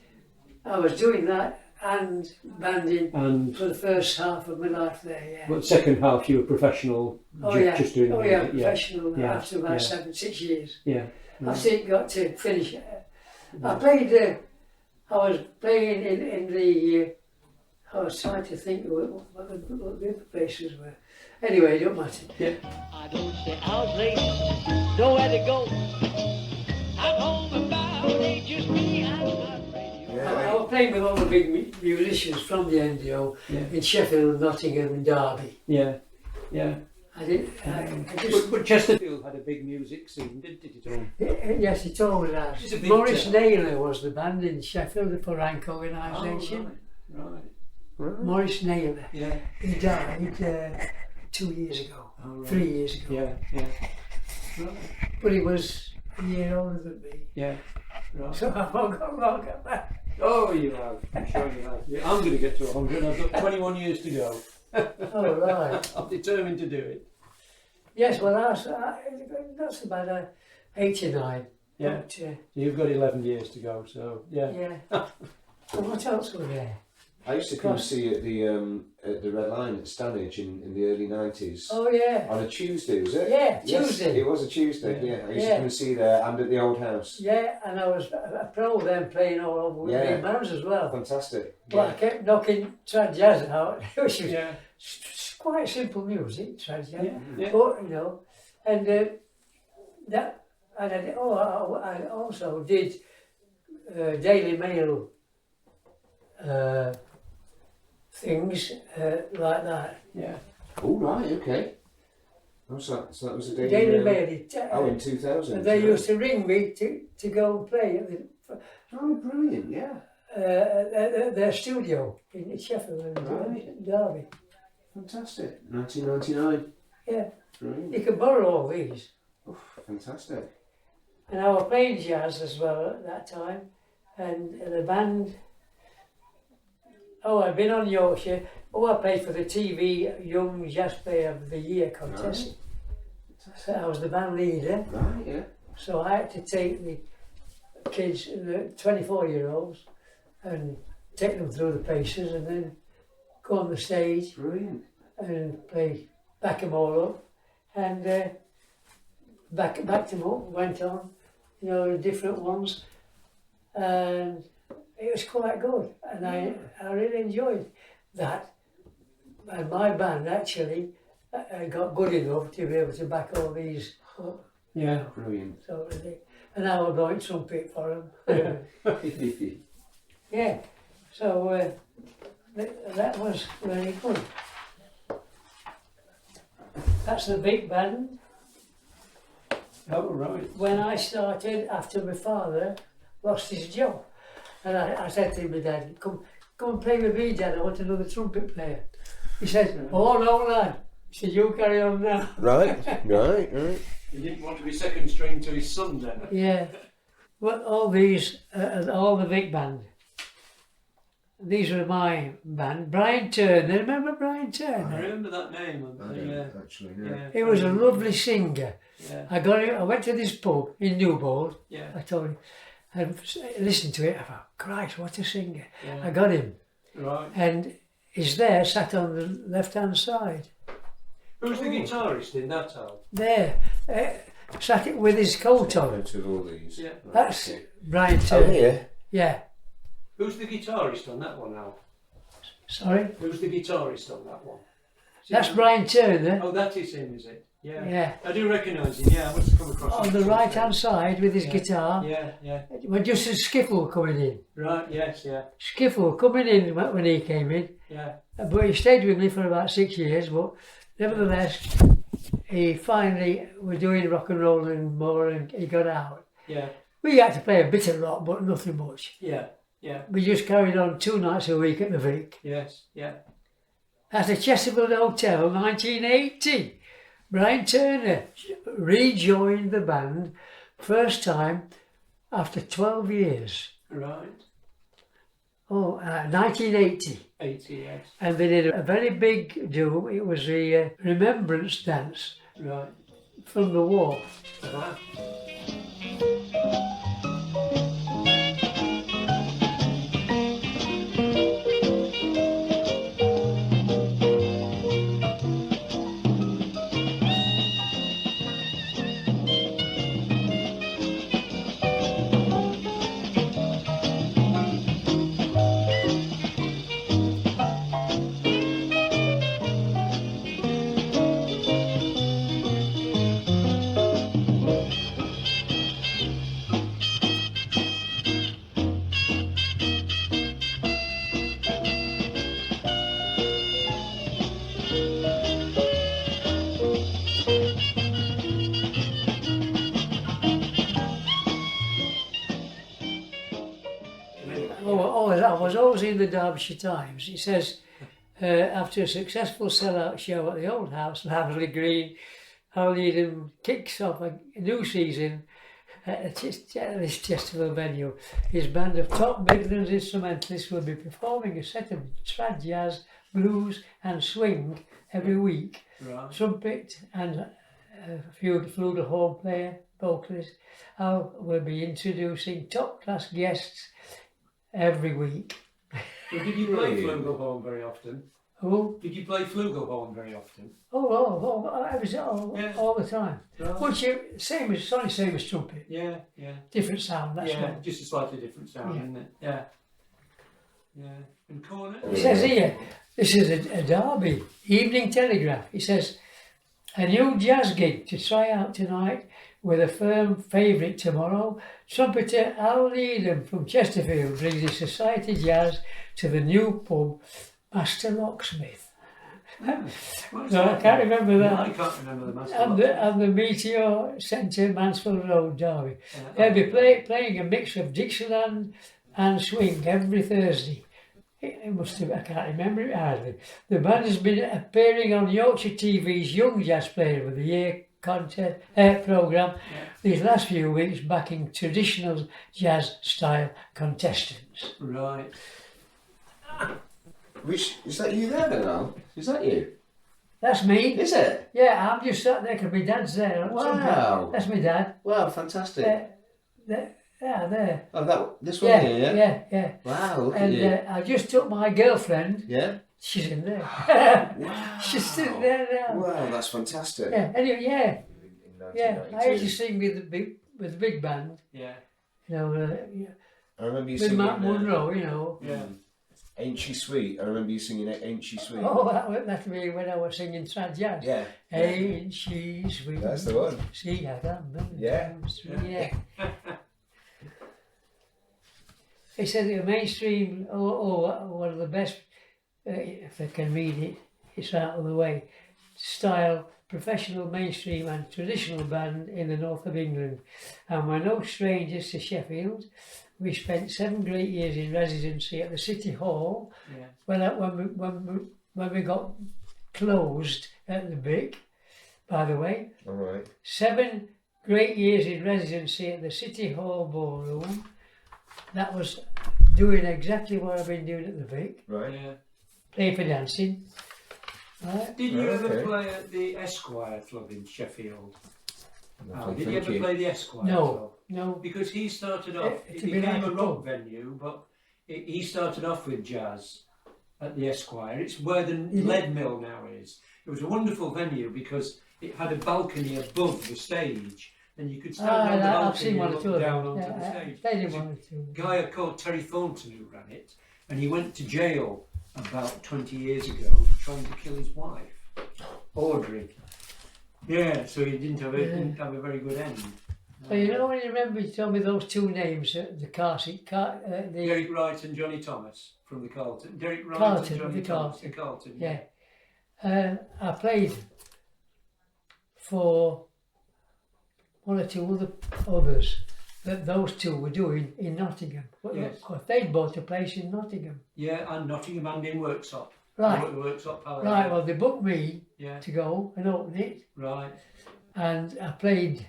I was doing that and banding for the first half of my life there, yeah. But second half you were professional, just doing music. Professional after about 6 years. Yeah. I think got to finish it. I played, I was playing in the, I was trying to think what the other places were. Anyway, it don't matter. Yeah. I don't stay out late, nowhere to go. I'm home about 8, just me and my radio. I was playing with all the big musicians from the NDO in Sheffield, Nottingham and Derby. Yeah, yeah. But Chesterfield had a big music scene, didn't it? Yes, it always has. It's a big Maurice Naylor was the band in Sheffield for rank organisation. Oh, right. Maurice Naylor. Yeah. He died 2 years ago, 3 years ago. Yeah, yeah. Right. But he was a year older than me. Yeah. Right. So I've got longer back. Oh, you have. I'm sure you have. Yeah, I'm going to get to 100. I've got 21 years to go. Oh, right. I'm determined to do it. Yes, well, that's about 89. Yeah. But, You've got 11 years to go, so yeah. Yeah. And what else was there? I used to come see at the Red Line at Stanage in the early 90s. Oh, yeah. On a Tuesday, was it? Yeah, Yes, Tuesday. it was a Tuesday, yeah. I used to come and see there and at the old house. Yeah, and I was a pro then playing all over with big bands as well. Fantastic. But I kept knocking trad jazz out, which was quite simple music, trad jazz. Yeah. But, you know, and that, and I also did Daily Mail things like that. Yeah. Oh, right, okay. Oh, so that was a Daily Mail. in 2000. And they used to ring me to go and play at Oh, brilliant, yeah. their studio in Sheffield and Derby. Fantastic. 1999. Yeah. Brilliant. You can borrow all these. Oh, fantastic. And I was playing jazz as well at that time. And the band, I'd been on Yorkshire. I played for the TV Young Jazz Player of the Year contest. So I was the band leader. Right, yeah. So I had to take the kids, the 24-year-olds, and take them through the paces and then go on the stage. Brilliant. And back them all up, and backed them up, went on, the different ones, and it was quite good, and I really enjoyed that. And my band actually got good enough to be able to back all these up. Yeah. Brilliant. Sort of thing. And I was blowing trumpet for them. Yeah, so that was very good. That's the big band. Oh, right. When I started, after my father lost his job, and I said to my dad, come and play with me, Dad, I want another trumpet player. He said, oh no, lad. He said, you carry on now. Right. He didn't want to be second string to his son then. Yeah. Well, all these, all the big band. These were my band. Brian Turner, remember Brian I Turner? remember that name. Actually, Yeah. He was a lovely singer. Yeah. I went to this pub in Newbold. Yeah. I told him, I listened to it. I thought, Christ, what a singer! Yeah. I got him, Right. and he's there, sat on the left-hand side. Who's the guitarist in that album? There, sat it with his coat on. Out of all these. Yeah. Right, That's okay. Brian Oh, Turner. here. Yeah. Who's the guitarist on that one, Al? Sorry, Who's the guitarist on that one? that's Brian Turner. Oh, that is him, is it? Yeah. Yeah. I do recognise him. Yeah, I must have come across On him the at some right-hand stage. side with his Yeah. guitar. Yeah, yeah. Well, just a skiffle coming in. Right. Yes. Yeah. Skiffle coming in when he came in. Yeah. But he stayed with me for about 6 years, but nevertheless, he finally was doing rock and roll and more, and he got out. Yeah. We had to play a bit of rock, but nothing much. Yeah. Yeah. We just carried on 2 nights a week at the Vic. Yes. Yeah. At the Chesterfield Hotel, 1980, Brian Turner rejoined the band, first time after 12 years. Right. 1980. 80. Yes. And they did a very big do. It was the remembrance dance Right. from the war. Ah. I was always in the Derbyshire Times. It says, after a successful sellout show at the Old House, Laverley Green, Needham kicks off a new season at this Chesterfield venue. His band of top Midlands instrumentalists will be performing a set of trad jazz, blues and swing every week. Right. Trumpet and a flugelhorn player, vocalist. I will be introducing top-class guests every week. So did you play Brilliant. flugelhorn very often? Who? Did you play flugelhorn very often? I was all the time. Right. Which same as trumpet, Yeah. Yeah. different sound. That's Yeah. all. Just a slightly different sound, Yeah. isn't it? Yeah. Yeah. And cornet. It says here, this is a Derby Evening Telegraph. It says, a new jazz gig to try out tonight with a firm favourite tomorrow. Trumpeter Al Needham from Chesterfield brings his society jazz to the new pub, Master Locksmith. No, I can't remember No, that. I can't remember the master. And the Meteor Centre, Mansfield Road, Derby. Yeah. They'll be playing a mix of Dixieland and swing every Thursday. It must have, I can't remember it hardly. The band has been appearing on Yorkshire TV's Young Jazz Player of the Year programme these last few weeks backing traditional jazz style contestants. Right. Which is that you there now? Is that you? That's me. Is it? Yeah, I'm just sat there because my dad's there. Wow. That's my dad. Wow, fantastic. There. Oh, this one here, yeah? Yeah. Wow, look And at you. I just took my girlfriend. Yeah? She's in there. Wow. She's sitting there now. Wow, that's fantastic. Yeah. Anyway, yeah. In I used to 1992. sing with the big band. Yeah. You know, I remember you with singing. Matt Munro. You know. Yeah. Ain't She Sweet? I remember you singing Ain't She Sweet? Oh, that me when I was singing trad jazz. Yeah. Ain't she sweet? That's the one. See, I got Yeah. Yeah. He said the mainstream, one of the best, if I can read it, it's out of the way, style, professional mainstream and traditional band in the north of England. And we're no strangers to Sheffield. We spent 7 great years in residency at the City Hall. Yeah. When we got closed at the Vic, by the way. All right. 7 great years in residency at the City Hall Ballroom. That was doing exactly what I've been doing at the Vic. Right. Yeah. Playing for dancing. Right? Did you ever Okay. play at the Esquire Club in Sheffield? Lovely, Did you thank ever play the Esquire No. Club? No. Because he started off, It's it a bit became like a a rock pub. venue, but he started off with jazz at the Esquire. It's where the Mhm. lead mill now is. It was a wonderful venue because it had a balcony above the stage, and you could stand on the I've balcony seen and one or look two of down them. onto the stage. Played in There's one a or two. guy called Terry Thornton who ran it, and he went to jail about 20 years ago for trying to kill his wife, Audrey. Yeah, so he didn't have a very good end. So you know when you remember you told me those two names, the car seat, the Derek Wright and Johnny Thomas from the Carlton. Derek Wright Carlton, and Johnny the Thomas, Carlton. the Carlton. yeah. I played for one or two others that those two were doing in Nottingham. Yes. Of course, they'd bought a place in Nottingham. Yeah, and Nottingham and in Worksop. Right. The Worksop Palace. Right, well, they booked me Yeah, to go and open it, right. and I played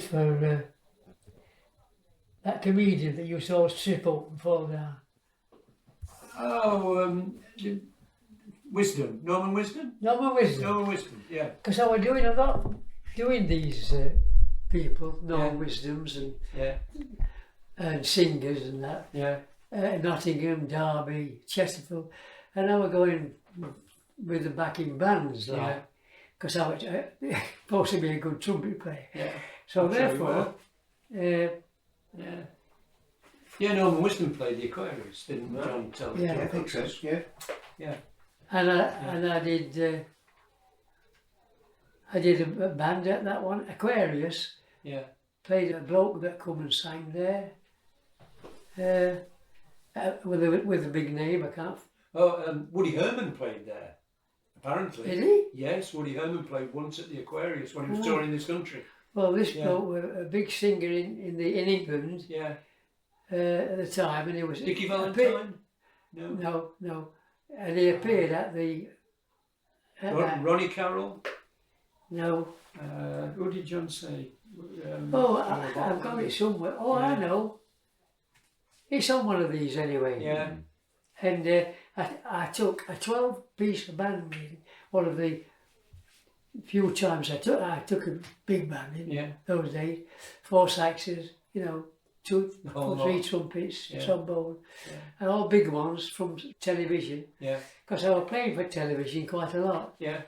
for that comedian that used to always trip up and fall down. Oh, Wisdom. Norman Wisdom? Norman Wisdom. Norman Wisdom, yeah. Because I was doing a lot, doing these people, Norman Yeah. Wisdoms Yeah, and singers and that. yeah. Nottingham, Derby, Chesterfield, and I was going with the backing bands, Yeah. like, because I was supposed to be a good trumpet player. Yeah. So I'm sure you therefore, Yeah. Yeah, Norman Wisdom played the Aquarius, didn't Right. John tell Yeah. I think so. Yeah. Yeah. and I did a band at that one, Aquarius. Yeah. Played a bloke that come and sang there. With a big name, I can't. Oh, Woody Herman played there, apparently. Did he? Yes, Woody Herman played once at the Aquarius when he was Oh. touring this country. Well, this Yeah. bloke was a big singer in England Yeah. at the time, and he was Dickie appeared- Valentine? No. No, and he appeared at the. At that. Ronnie Carroll? No. Who did John say? I've got it somewhere. Oh, I Yeah. know. It's on one of these anyway. Yeah. And I took a 12-piece band in. One of the few times I took a big band in Yeah. those days. 4 saxes, two, whole 3 lot. trumpets, Yeah. trombone, Yeah. and all big ones from television. Yeah. Because I was playing for television quite a lot. Yeah.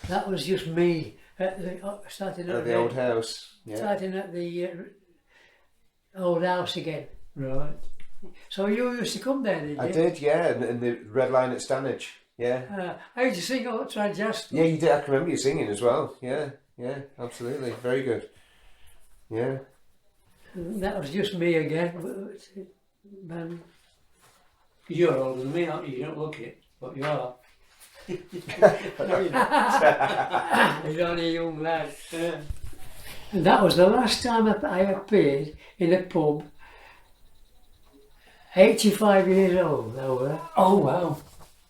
That was just me starting At at the old house. Yeah. starting at the old house again. Right. So you used to come there, did you? I did, yeah, and the Red Line at Stanage. Yeah. I used to sing all trad jazz. Yeah, you did. I can remember you singing as well. Yeah, yeah, absolutely. Very good. Yeah. And that was just me again. Man. You're older than me, aren't you? You don't look it, but you are. He's only a young lad. Yeah. And that was the last time I appeared in a pub. 85 years old, they were. Oh, wow.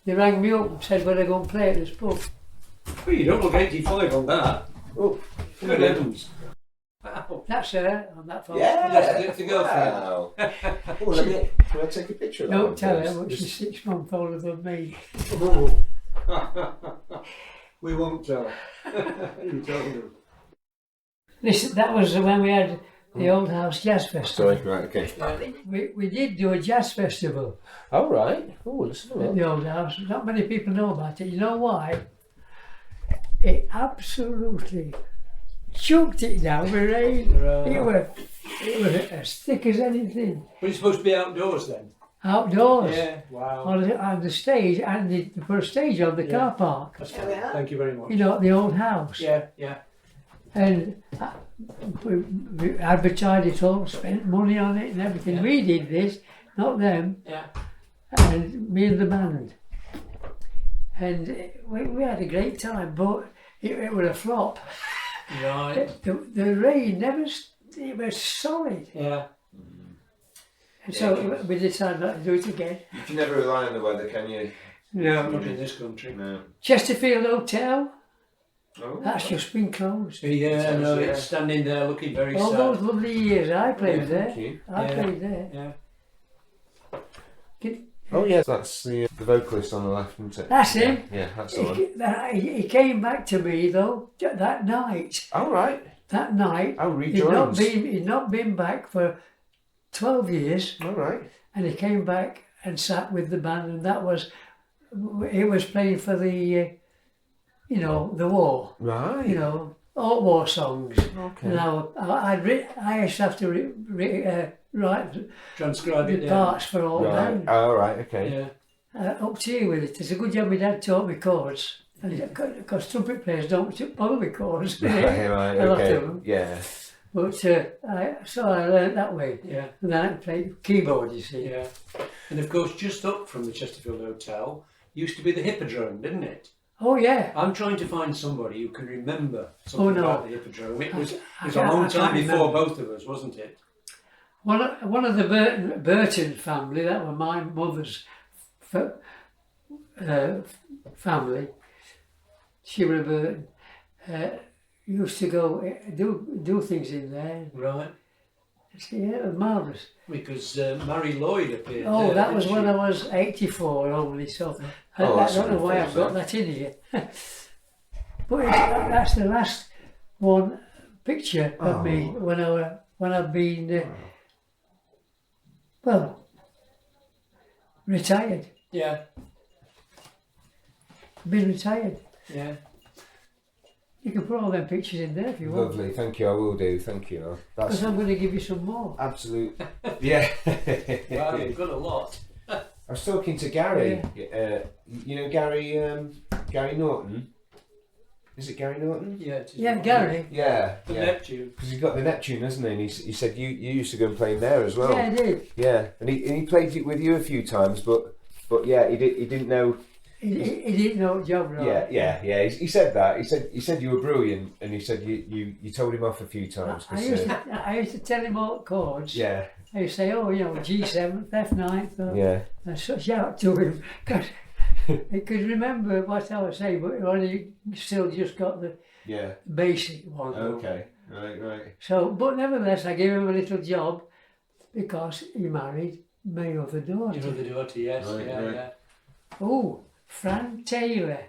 They rang me up and said, "Will I go and play at this pub?" Well, you don't look 85 on that. Oh, Good heavens. Wow. That's her on that phone. yeah. That's the girlfriend. Wow. Oh, can I take a picture of that? Don't tell her, first? but she's 6 months older than me. Oh. We won't tell. You told them. That was when we had the Old House Jazz Festival. Sorry, right, okay. We did do a jazz festival All right. Oh, listen to at that. the Old House. Not many people know about it. You know why? It absolutely choked it down with rain. Right. It was as thick as anything. But it's supposed to be outdoors then? Outdoors. Yeah, wow. On the stage, and they put a stage on the Yeah. car park. That's fine. Thank you very much. You know, at the Old House. Yeah, yeah. And we advertised it all, spent money on it and everything. Yeah. We did this, not them, Yeah. and me and the band. And we had a great time, but it was a flop. Right. The rain never, it was solid. Yeah. And so we decided not to do it again. You can never rely on the weather, can you? No. Not in this country. No. Chesterfield Hotel, Oh. that's just been closed. Yeah, no, Yeah. it's standing there looking very All sad. those lovely years I played Yeah, there. Thank you. I Yeah. played there. Yeah. Oh, yes. That's the vocalist on the left, isn't it? That's him. Yeah, that's the one. He came back to me though that night. All right. That night, Oh, he'd not been back for 12 years, All right. and he came back and sat with the band, and it was playing for the, the war, Right. all war songs. Okay. Now I used to have to write Transcribe it the down. parts for all Right. band. All right. Okay. Yeah. Up to you with it. It's a good job my dad taught me chords, because trumpet players don't bother with chords. Right. Right. A lot Okay. of them. Yeah. But so I learned that way. Yeah. And then I played keyboard, you see. Yeah. And of course, just up from the Chesterfield Hotel used to be the Hippodrome, didn't it? Oh yeah. I'm trying to find somebody who can remember something no. about the Hippodrome. It was I a can't- long I time can't before remember. both of us, wasn't it? One of the Burton family, that were my mother's family, she was a Burton, used to go do things in there. Right. Yeah, it was marvellous. Because Mary Lloyd appeared. Oh, there, that was didn't when she? I was 84 only, so I that's don't know why I've got that in here. But that's the last one picture of me when I've been retired. Yeah. Been retired. Yeah. You can put all them pictures in there if you want. Lovely. Thank you. I will do. Thank you. That's Because I'm going to give you some more. absolute. Yeah. Wow, you've got a lot. I was talking to Gary. You know Gary Norton. Is it Gary Norton? Yeah, it is. Yeah, Gary. Yeah. The Yeah. Neptune. Because he's got the Neptune, hasn't he? And he said you used to go and play in there as well. Yeah, I did. Yeah. And he played it with you a few times, but yeah, he didn't know. He didn't know the job right. Yeah. He said that. He said you were brilliant, and he said you told him off a few times. 'Cause, I used to tell him all chords. yeah. I used to say, G7th, F9th. Yeah. And so shout to him. Because he could remember what I was saying, but he only still just got the Yeah. basic one. Okay. Right. So, but nevertheless, I gave him a little job because he married my other daughter. You know the daughter, yes. Right, yeah, right. yeah. Oh, Fran Taylor.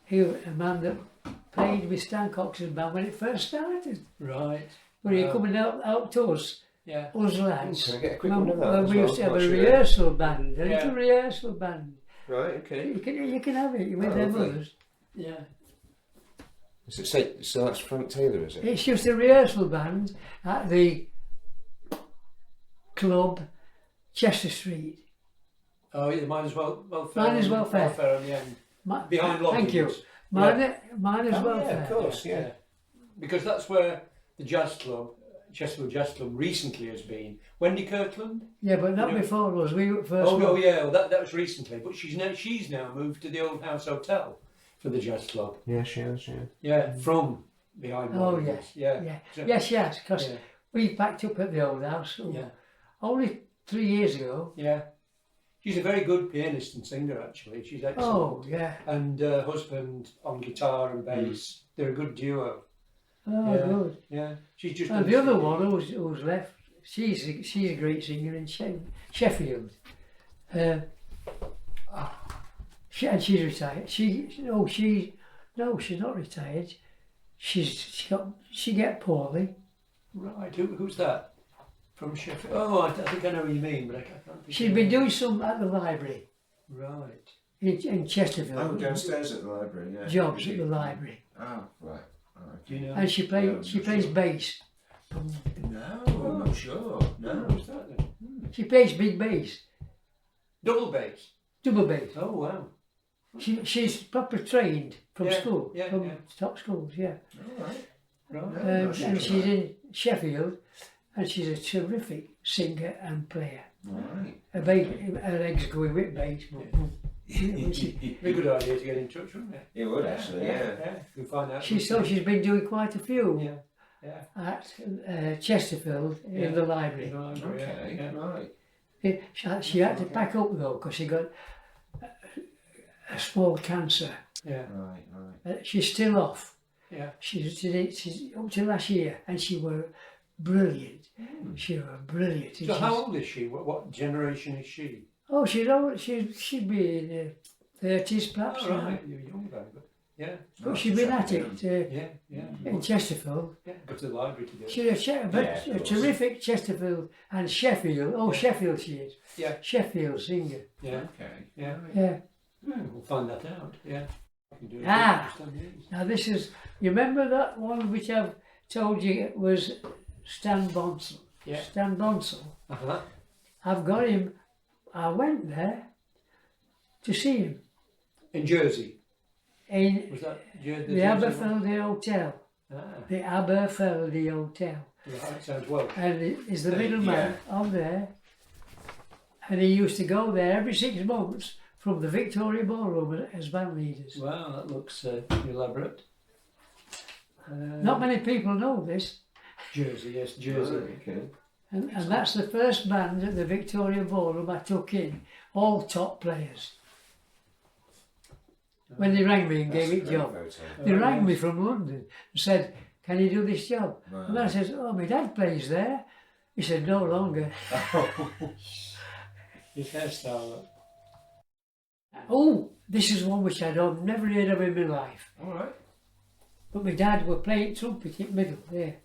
He was a man that played with Stan Cox's band when it first started. Right. When he Wow. coming out to us Yeah. lads. Can I get a quick when one of that when as we well? used to have Not a sure. rehearsal band, a Yeah. little rehearsal band. Right. Okay. You can have it with them lovely. others. Yeah. So that's Frank Taylor, is it? It's just a rehearsal band at the club, Chester Street. Oh, yeah, mine as well. Mine is welfare. Welfare on the end. Behind Thank you. Loggins. Mine as well. Yeah, of course. Yeah. Because that's where the jazz club, Chesterfield Jazz Club, recently has been. Wendy Kirkland. Yeah, but not You know- before us. We were first. Oh, no, one. yeah, well, that was recently. But she's now moved to the Old House Hotel for the jazz club. Yeah, she has. Yeah. Yeah, from behind Oh, Loggins. Yeah. Yeah. So- Yes, because Yeah. we packed up at the old house. Yeah. Only 3 years ago, Yeah. She's a very good pianist and singer, actually. She's excellent. Oh, yeah. And her husband on guitar and bass. They're a good duo. Oh, Yeah. good. Yeah. She's just. And the other one who's left, she's a great singer in Sheffield. And she's retired. She's not retired. She get poorly. Right. Who's that? From Sheffield. Oh, I think I know what you mean, but I can't think. She's been doing some at the library Right. in Chesterfield. Oh, downstairs at the library, yeah. Jobs at the library, Oh, right. Oh, Do you know? and she plays bass. no, I'm not sure. No. Who's that then? She plays big bass, Double bass. double bass. Oh wow. She's proper trained from Yeah, school, yeah, from yeah. top schools, yeah. All right. Right. No, not sure And of she's that. in Sheffield, and she's a terrific singer and player. Right. Her legs going with bass. Very good idea to get in touch, wouldn't it? It would actually, yeah. Yeah. You can find out. She's been doing quite a few Yeah. Yeah. at Chesterfield Yeah. in the library. Okay, Yeah. right. She had to pack up though because she got a small cancer. Yeah. Right. She's still off. Yeah. She's up to last year, and she were brilliant. She were brilliant. So how old is she? What generation is she? Oh, she'd be in her 30s perhaps. Oh, right. You're young then, but yeah. But she'd been at it Yeah. in Chesterfield. Yeah. Go to the library to do it. She's a terrific Chesterfield and Sheffield. Oh, Sheffield she is. Yeah. Sheffield singer. Yeah. Okay. Yeah. Yeah. We'll find that out. Yeah. I can do it. Ah. Just 10 minutes. Now this is, you remember that one which I've told you was Stan Bonsall? Yeah. Stan Bonsall. Uh-huh. I've got him, I went there to see him In Jersey. in Was that the Jersey one? Aberfeldy Hotel. Ah. The Aberfeldy Hotel. Right. Sounds well. And is the middleman on there. And he used to go there every 6 months from the Victoria Ballroom as band leaders. Wow, that looks elaborate. Not many people know this. Jersey, yes, Jersey. Right, okay. And that's the first band at the Victoria Ballroom I took in, all top players. When they rang me and That's gave a it great job, photo. they rang me from London and said, "Can you do this job?" Wow. And I said, "Oh, my dad plays there." He said, "No longer." His hairstyle. Oh, this is one which I'd never heard of in my life. All right. But my dad were playing trumpet in the middle there.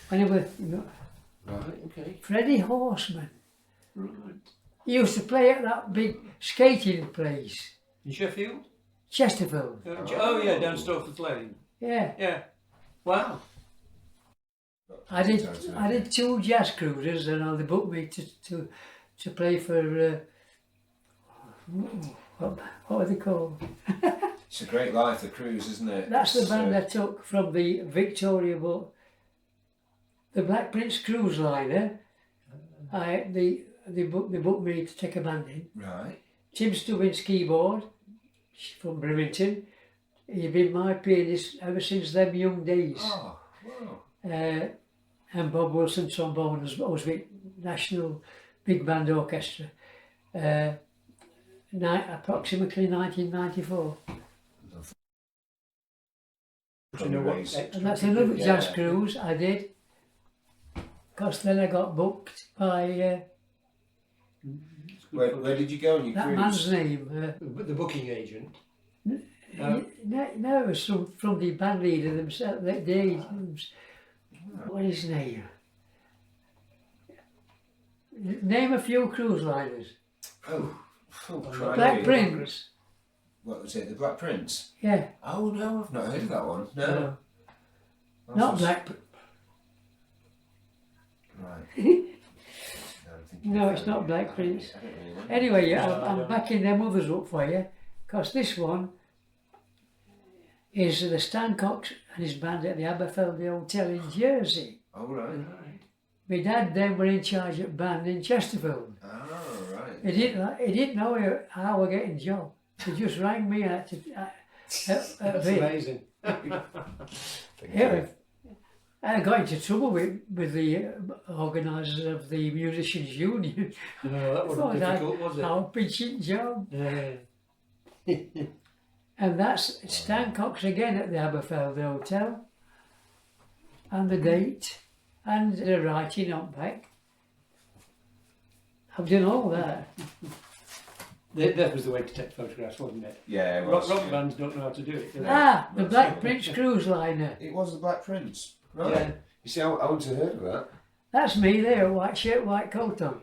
And he was, Right, okay. Freddie Horseman. Right. He used to play at that big skating place, In Sheffield? Chesterfield. Oh yeah, down Stowford Lane. Yeah. Yeah. Wow. I did 2 jazz cruises, and they booked me to play for what are they called? It's a great life, the cruise, isn't it? That's the It's, band I took from the Victoria boat, the Black Prince cruise liner. They booked me to take a band in. Right. Tim Stubbins keyboard from Brimington. He'd been my pianist ever since them young days. Oh, wow. And Bob Wilson trombone as with National Big Band Orchestra. Approximately 1994. Do you know what? Amazing. And that's another jazz Yeah. cruise I did. Because then I got booked by Where did you go on your that cruise? man's name. The booking agent. No, it was from the band leader themselves. What is his name? Name a few cruise liners. Oh, Black Prince. What was it? The Black Prince? Yeah. Oh no, I've not heard of that one. No. Not Black. Right. No, it's not Black Prince. I don't really know. Anyway, yeah, No, I'm no. backing them others up for you, because this one is the Stan Cox and his band at the Aberfeldy Hotel in Jersey. Oh right. My dad then were in charge of band in Chesterfield. Oh right. He didn't know how we're getting job. He just rang me at That's amazing. yeah, I got into trouble with the organisers of the Musicians' Union. No, that wasn't difficult, was it? Our pitching job. Yeah. And that's Stan Cox again at the Aberfeld Hotel. And the date. And the writing on back. I've done all that. That was the way to take photographs, wasn't it? Yeah, it was. Rock bands don't know how to do it, do they? The Black Prince cruise liner. It was the Black Prince. Right. Yeah. You see, I wouldn't have heard of that. That's me there, white shirt, white coat on.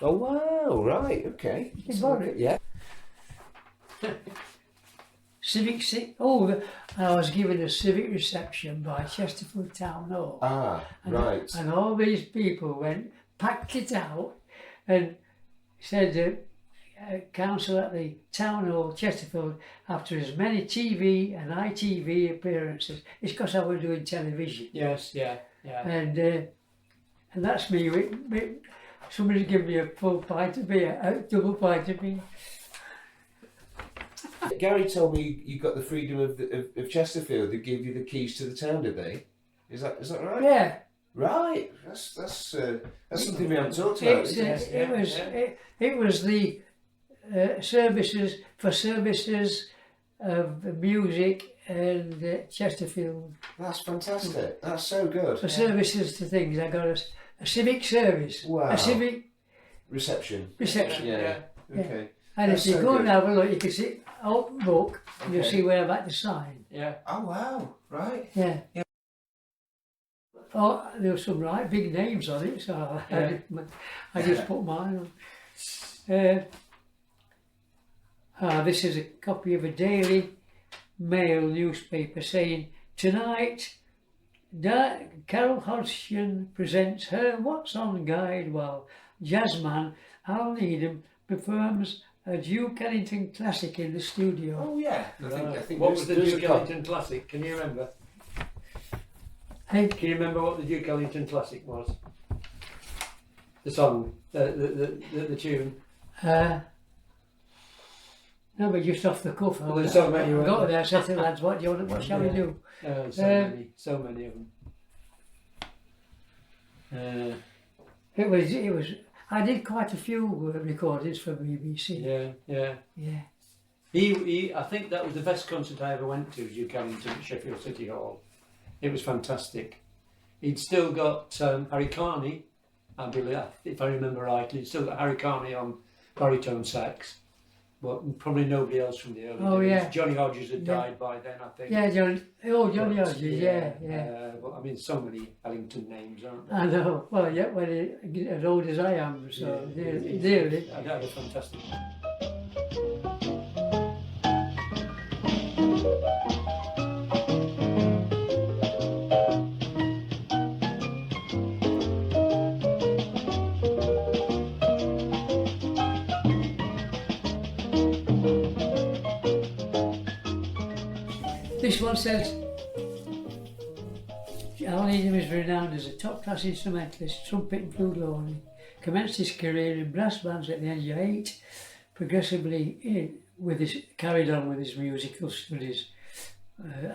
Oh, wow, right, okay. You bought it? Yeah. I was given a civic reception by Chesterfield Town Hall. Ah, And, right. and all these people went, packed it out, and said that council at the Town Hall, Chesterfield, after as many TV and ITV appearances, it's because I was doing television. Yes, yeah. And that's me. Somebody's given me a full pint of beer, a double pint of beer. Gary told me you got the freedom of Chesterfield. They gave you the keys to the town, did they? Is that right? Yeah. Right. That's something we haven't talked about. It was the services of music and Chesterfield. That's fantastic. That's so good. For services to things, I got a civic service. Wow. A civic Reception. reception. Okay. And That's if you so go good. and have a look, you can see open book. And you'll Okay. see where I've had to sign. Yeah. Oh wow. Right. Yeah. Oh, there were some right big names on it, so I just put mine on. This is a copy of a Daily Mail newspaper saying, tonight, Carol Hodgson presents her What's On guide while jazzman Al Needham performs a Duke Ellington classic in the studio. Oh yeah. I think What was the there's Duke a cop- Ellington classic? Can you remember? Hey, Can you remember what the Duke Ellington classic was? The song, the tune. No, but just off the cuff. Well, there's so many, I weren't got there? there, I said to the lads, what shall we do? So many of them. It was. I did quite a few recordings for BBC. Yeah. Yeah. He I think that was the best concert I ever went to, Duke Ellington at Sheffield City Hall. It was fantastic. He'd still got Harry Carney, I believe, if I remember rightly. He'd still got Harry Carney on baritone sax, but probably nobody else from the early Oh, days. yeah. Johnny Hodges had Yeah. died by then, I think. Yeah, Johnny But, Hodges, yeah. But I mean, so many Ellington names, aren't there? I know. Well, yeah, as old as I am, so nearly. That was fantastic. This one says, Al Needham is renowned as a top-class instrumentalist, trumpet and flute horn. He commenced his career in brass bands at the age of 8, progressively carried on with his musical studies.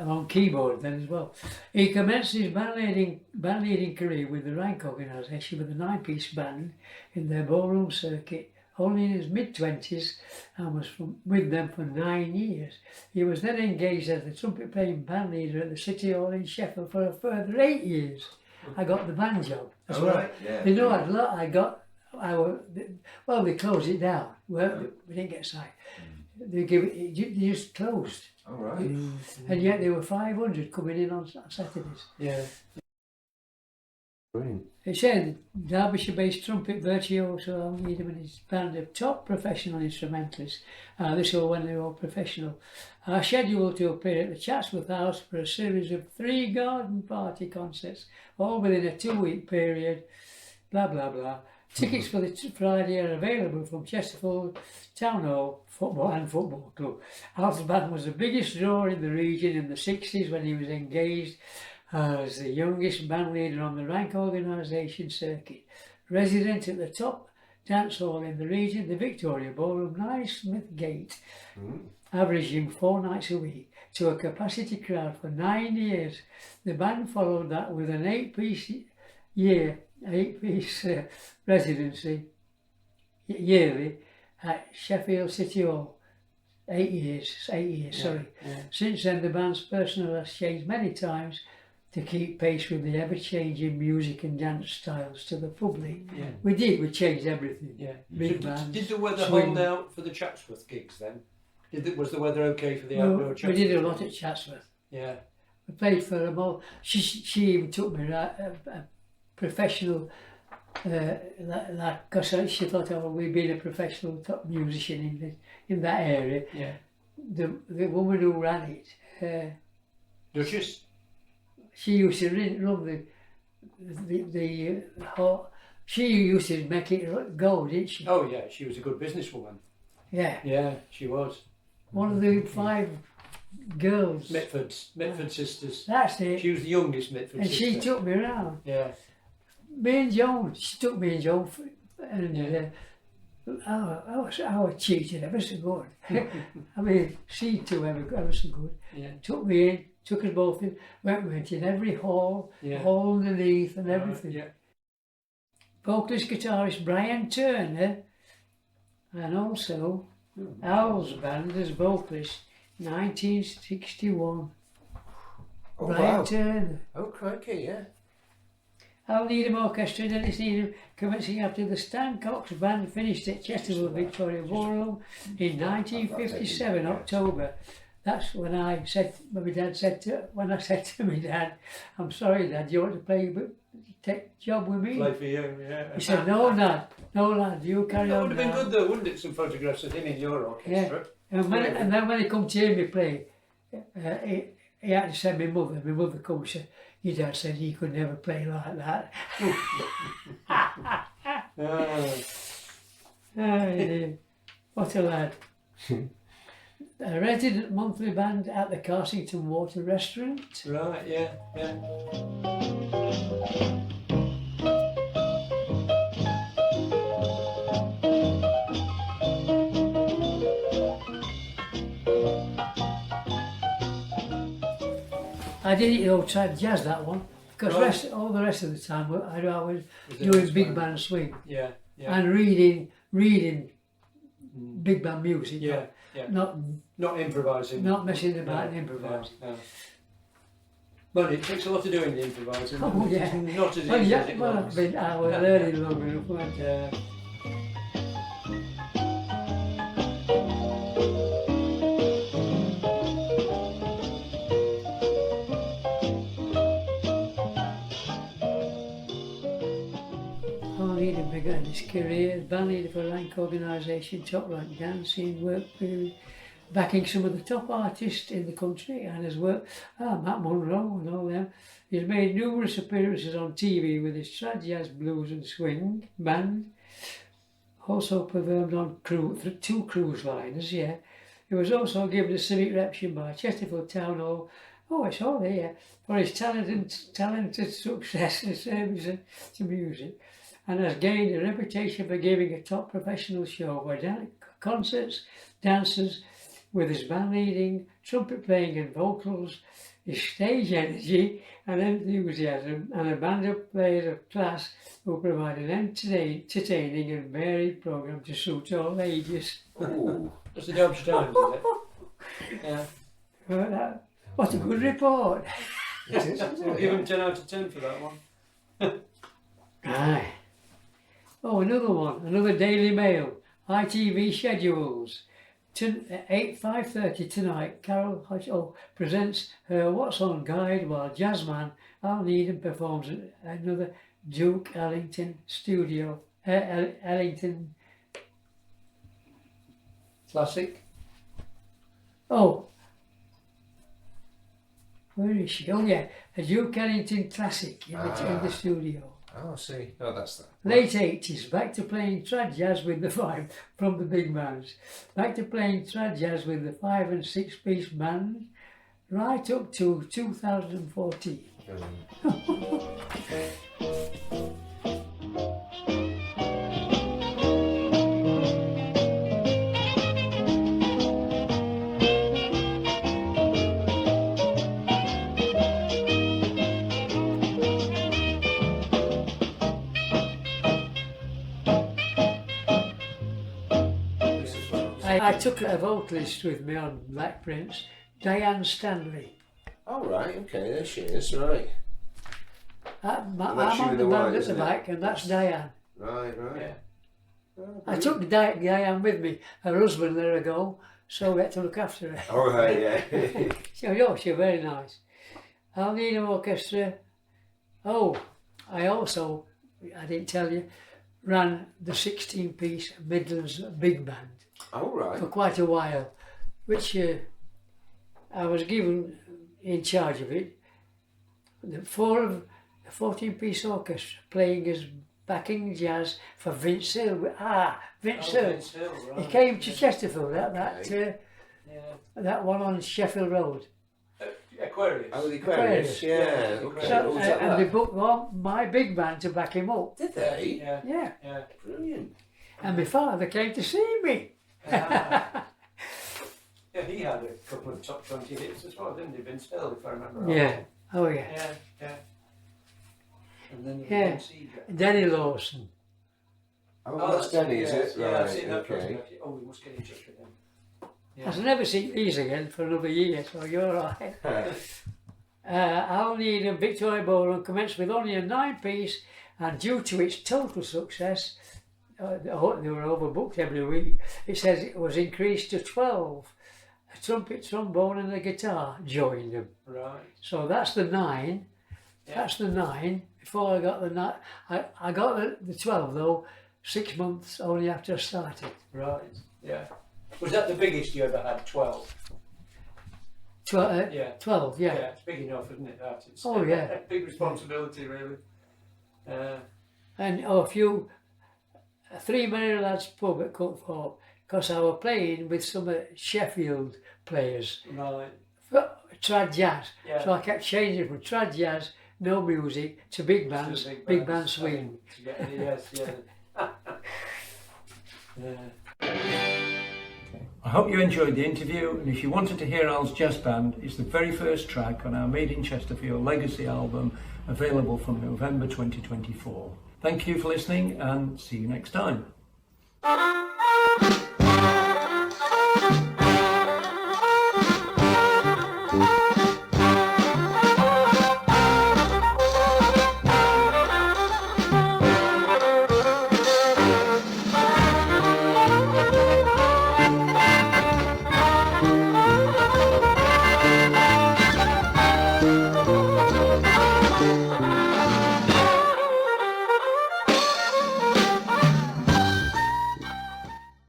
On keyboard then as well. He commenced his band leading career with the Rank organisation with a 9-piece band in their ballroom circuit, only in his mid-20s, and was with them for 9 years. He was then engaged as the trumpet playing band leader at the City Hall in Sheffield for a further 8 years. I got the band job as well. Right, yeah. You know, they closed it down. Well, we didn't get signed. They just closed. All right. And yet there were 500 coming in on Saturdays. Yeah. Brilliant. It said Derbyshire-based trumpet virtuoso Al Needham and his band of top professional instrumentalists, this was when they were all professional, are scheduled to appear at the Chatsworth House for a series of 3 garden party concerts, all within a 2-week period, blah blah blah. Tickets for the Friday are available from Chesterfield Town Hall Football Club. Al's band was the biggest draw in the region in the 60s when he was engaged as the youngest band leader on the Rank organisation circuit. Resident at the top dance hall in the region, the Victoria Ballroom, Naismith Gate, averaging 4 nights a week to a capacity crowd for 9 years. The band followed that with an 8-piece residency yearly at Sheffield City Hall. 8 years, sorry. Yeah. Since then, the band's personnel has changed many times to keep pace with the ever-changing music and dance styles to the public. Yeah. We changed everything. Yeah. Big So bands, did the weather swing. hold out for the Chatsworth gigs then? Was the weather okay for the No, outdoor we Chatsworth? did a lot at Chatsworth. Yeah. We played for them all. She even took me a professional, because she thought, oh, we'd been a professional top musician in that area. Yeah. The woman who ran it, Duchess? she used to run the whole. She used to make it go, didn't she? Oh yeah, she was a good businesswoman. Yeah. Yeah, she was. One of the 5 girls. Mitford sisters. That's it. She was the youngest Mitford And sister. she took me around. Yeah. Me and Joan, she took me and Joan, and Yeah. I was cheated ever so good. I mean, she too ever so good. Yeah. Took me in, took us both in, went in every hall, Yeah. hall underneath and everything. Yeah. Vocalist guitarist Brian Turner, and also Owl's band as vocalist, 1961. Oh, Brian wow. Turner. Oh, crikey, yeah. I'll Needham Orchestra, Dennis Needham, commencing after the Stan Cox Band finished at Chesterfield Victoria Ballroom in 1957, October. That's when I said, when I said to my dad, I'm sorry Dad, do you want to take a job with me? Play for you, yeah. He said, no lad, you carry That on would have been now." good though, wouldn't it? Some photographs of him in your orchestra. And then when he come to hear me play, he had to send my mother come and said, your dad said he could never play like that. What a lad. A resident monthly band at the Carsington Water Restaurant. Right, yeah, yeah. I didn't try to jazz that one because Right. all the rest of the time I was doing big band swing Yeah, yeah. and reading big band music. Yeah, yeah. Not improvising. not messing about and No, improvising. no. But it takes a lot of doing the improvising. Oh, yeah. It's not as easy Well, as yeah, it well, looks. I was learning long enough, weren't I? Yeah. Needham began his career as band leader for rank organisation, top rank dancing, work period, backing some of the top artists in the country, and has worked, Matt Monroe and all them. He's made numerous appearances on TV with his trad jazz, blues and swing band. Also performed on 2 cruise liners, yeah. He was also given a civic reception by Chesterfield Town Hall. Oh, it's all here for his talented success and service to music, and has gained a reputation for giving a top professional show where concerts, dances, with his band leading, trumpet playing and vocals, his stage energy and enthusiasm, and a band of players of class who provide an entertaining and varied programme to suit all ages. Ooh. That's the Derbyshire Times, is it? Yeah. What a good report. It is, isn't I'll it? give him 10 out of 10 for that one. Aye. Oh, another one, another Daily Mail, ITV schedules. 5:30 tonight, Carol Hodge presents her What's On guide while jazzman Al Needham performs at another Duke Ellington studio. Ellington. Classic. Oh, where is she? Oh yeah, a Duke Ellington classic in the studio. Oh, I see. Oh, that's that. Late 80s, back to playing trad jazz with the 5 from the big bands. Back to playing trad jazz with the 5 and 6 piece band, right up to 2014. I took a vocalist with me on Black Prince, Diane Stanley. Oh, right, okay, there she is, right. I'm that's you on with the the band white, at the isn't it? back, and that's Diane. Right. Yeah. Oh, I took Diane with me. Her husband let her go, so we had to look after her. oh, right, yeah. She's very nice. I'll need an orchestra. Oh, I also, I didn't tell you, ran the 16-piece Midlands Big Band Oh, right. for quite a while, which I was given in charge of it. The 14-piece orchestra playing as backing jazz for Vince Hill. Vince Hill. Vince Hill, right. He came to Chesterfield, that Yeah. one on Sheffield Road. Aquarius. Oh, the Aquarius, yeah. Yeah. Okay. So, What was that and they like? booked my big band to back him up. Did they? Yeah. Yeah. Yeah. Brilliant. And my father came to see me. Yeah, he had a couple of top 20 hits as well, didn't he? Vince Hill, if I remember Yeah. right. Oh yeah. Yeah. And then Yeah. Vince Eager. Denny Lawson. Oh, that's Denny, is it? Yeah, Right, I've seen that okay. person, actually. Oh, we must get in touch with him. Yeah. I've never seen these again for another year, so you're all right. I'll need a Victoria Ballroom commenced with only a 9-piece, and due to its total success, they were overbooked every week. It says it was increased to 12. A trumpet, trombone, and a guitar joined them. Right. So that's the 9. Yeah. That's the 9. Before I got the 9, I got the 12 though, 6 months only after I started. Right. Yeah. Was that the biggest you ever had? 12. 12, Yeah. 12, yeah. It's big enough, isn't it? That it's Oh, yeah. big responsibility, really. And a few 3 Merry Lads pub at Cutthorpe, because I were playing with some Sheffield players, Right. trad jazz. Yeah. So I kept changing from trad jazz, no music, to big bands, big band swing. Yes, yeah. I hope you enjoyed the interview, and if you wanted to hear Al's jazz band, it's the very first track on our Made in Chesterfield Legacy album, available from November 2024. Thank you for listening, and see you next time.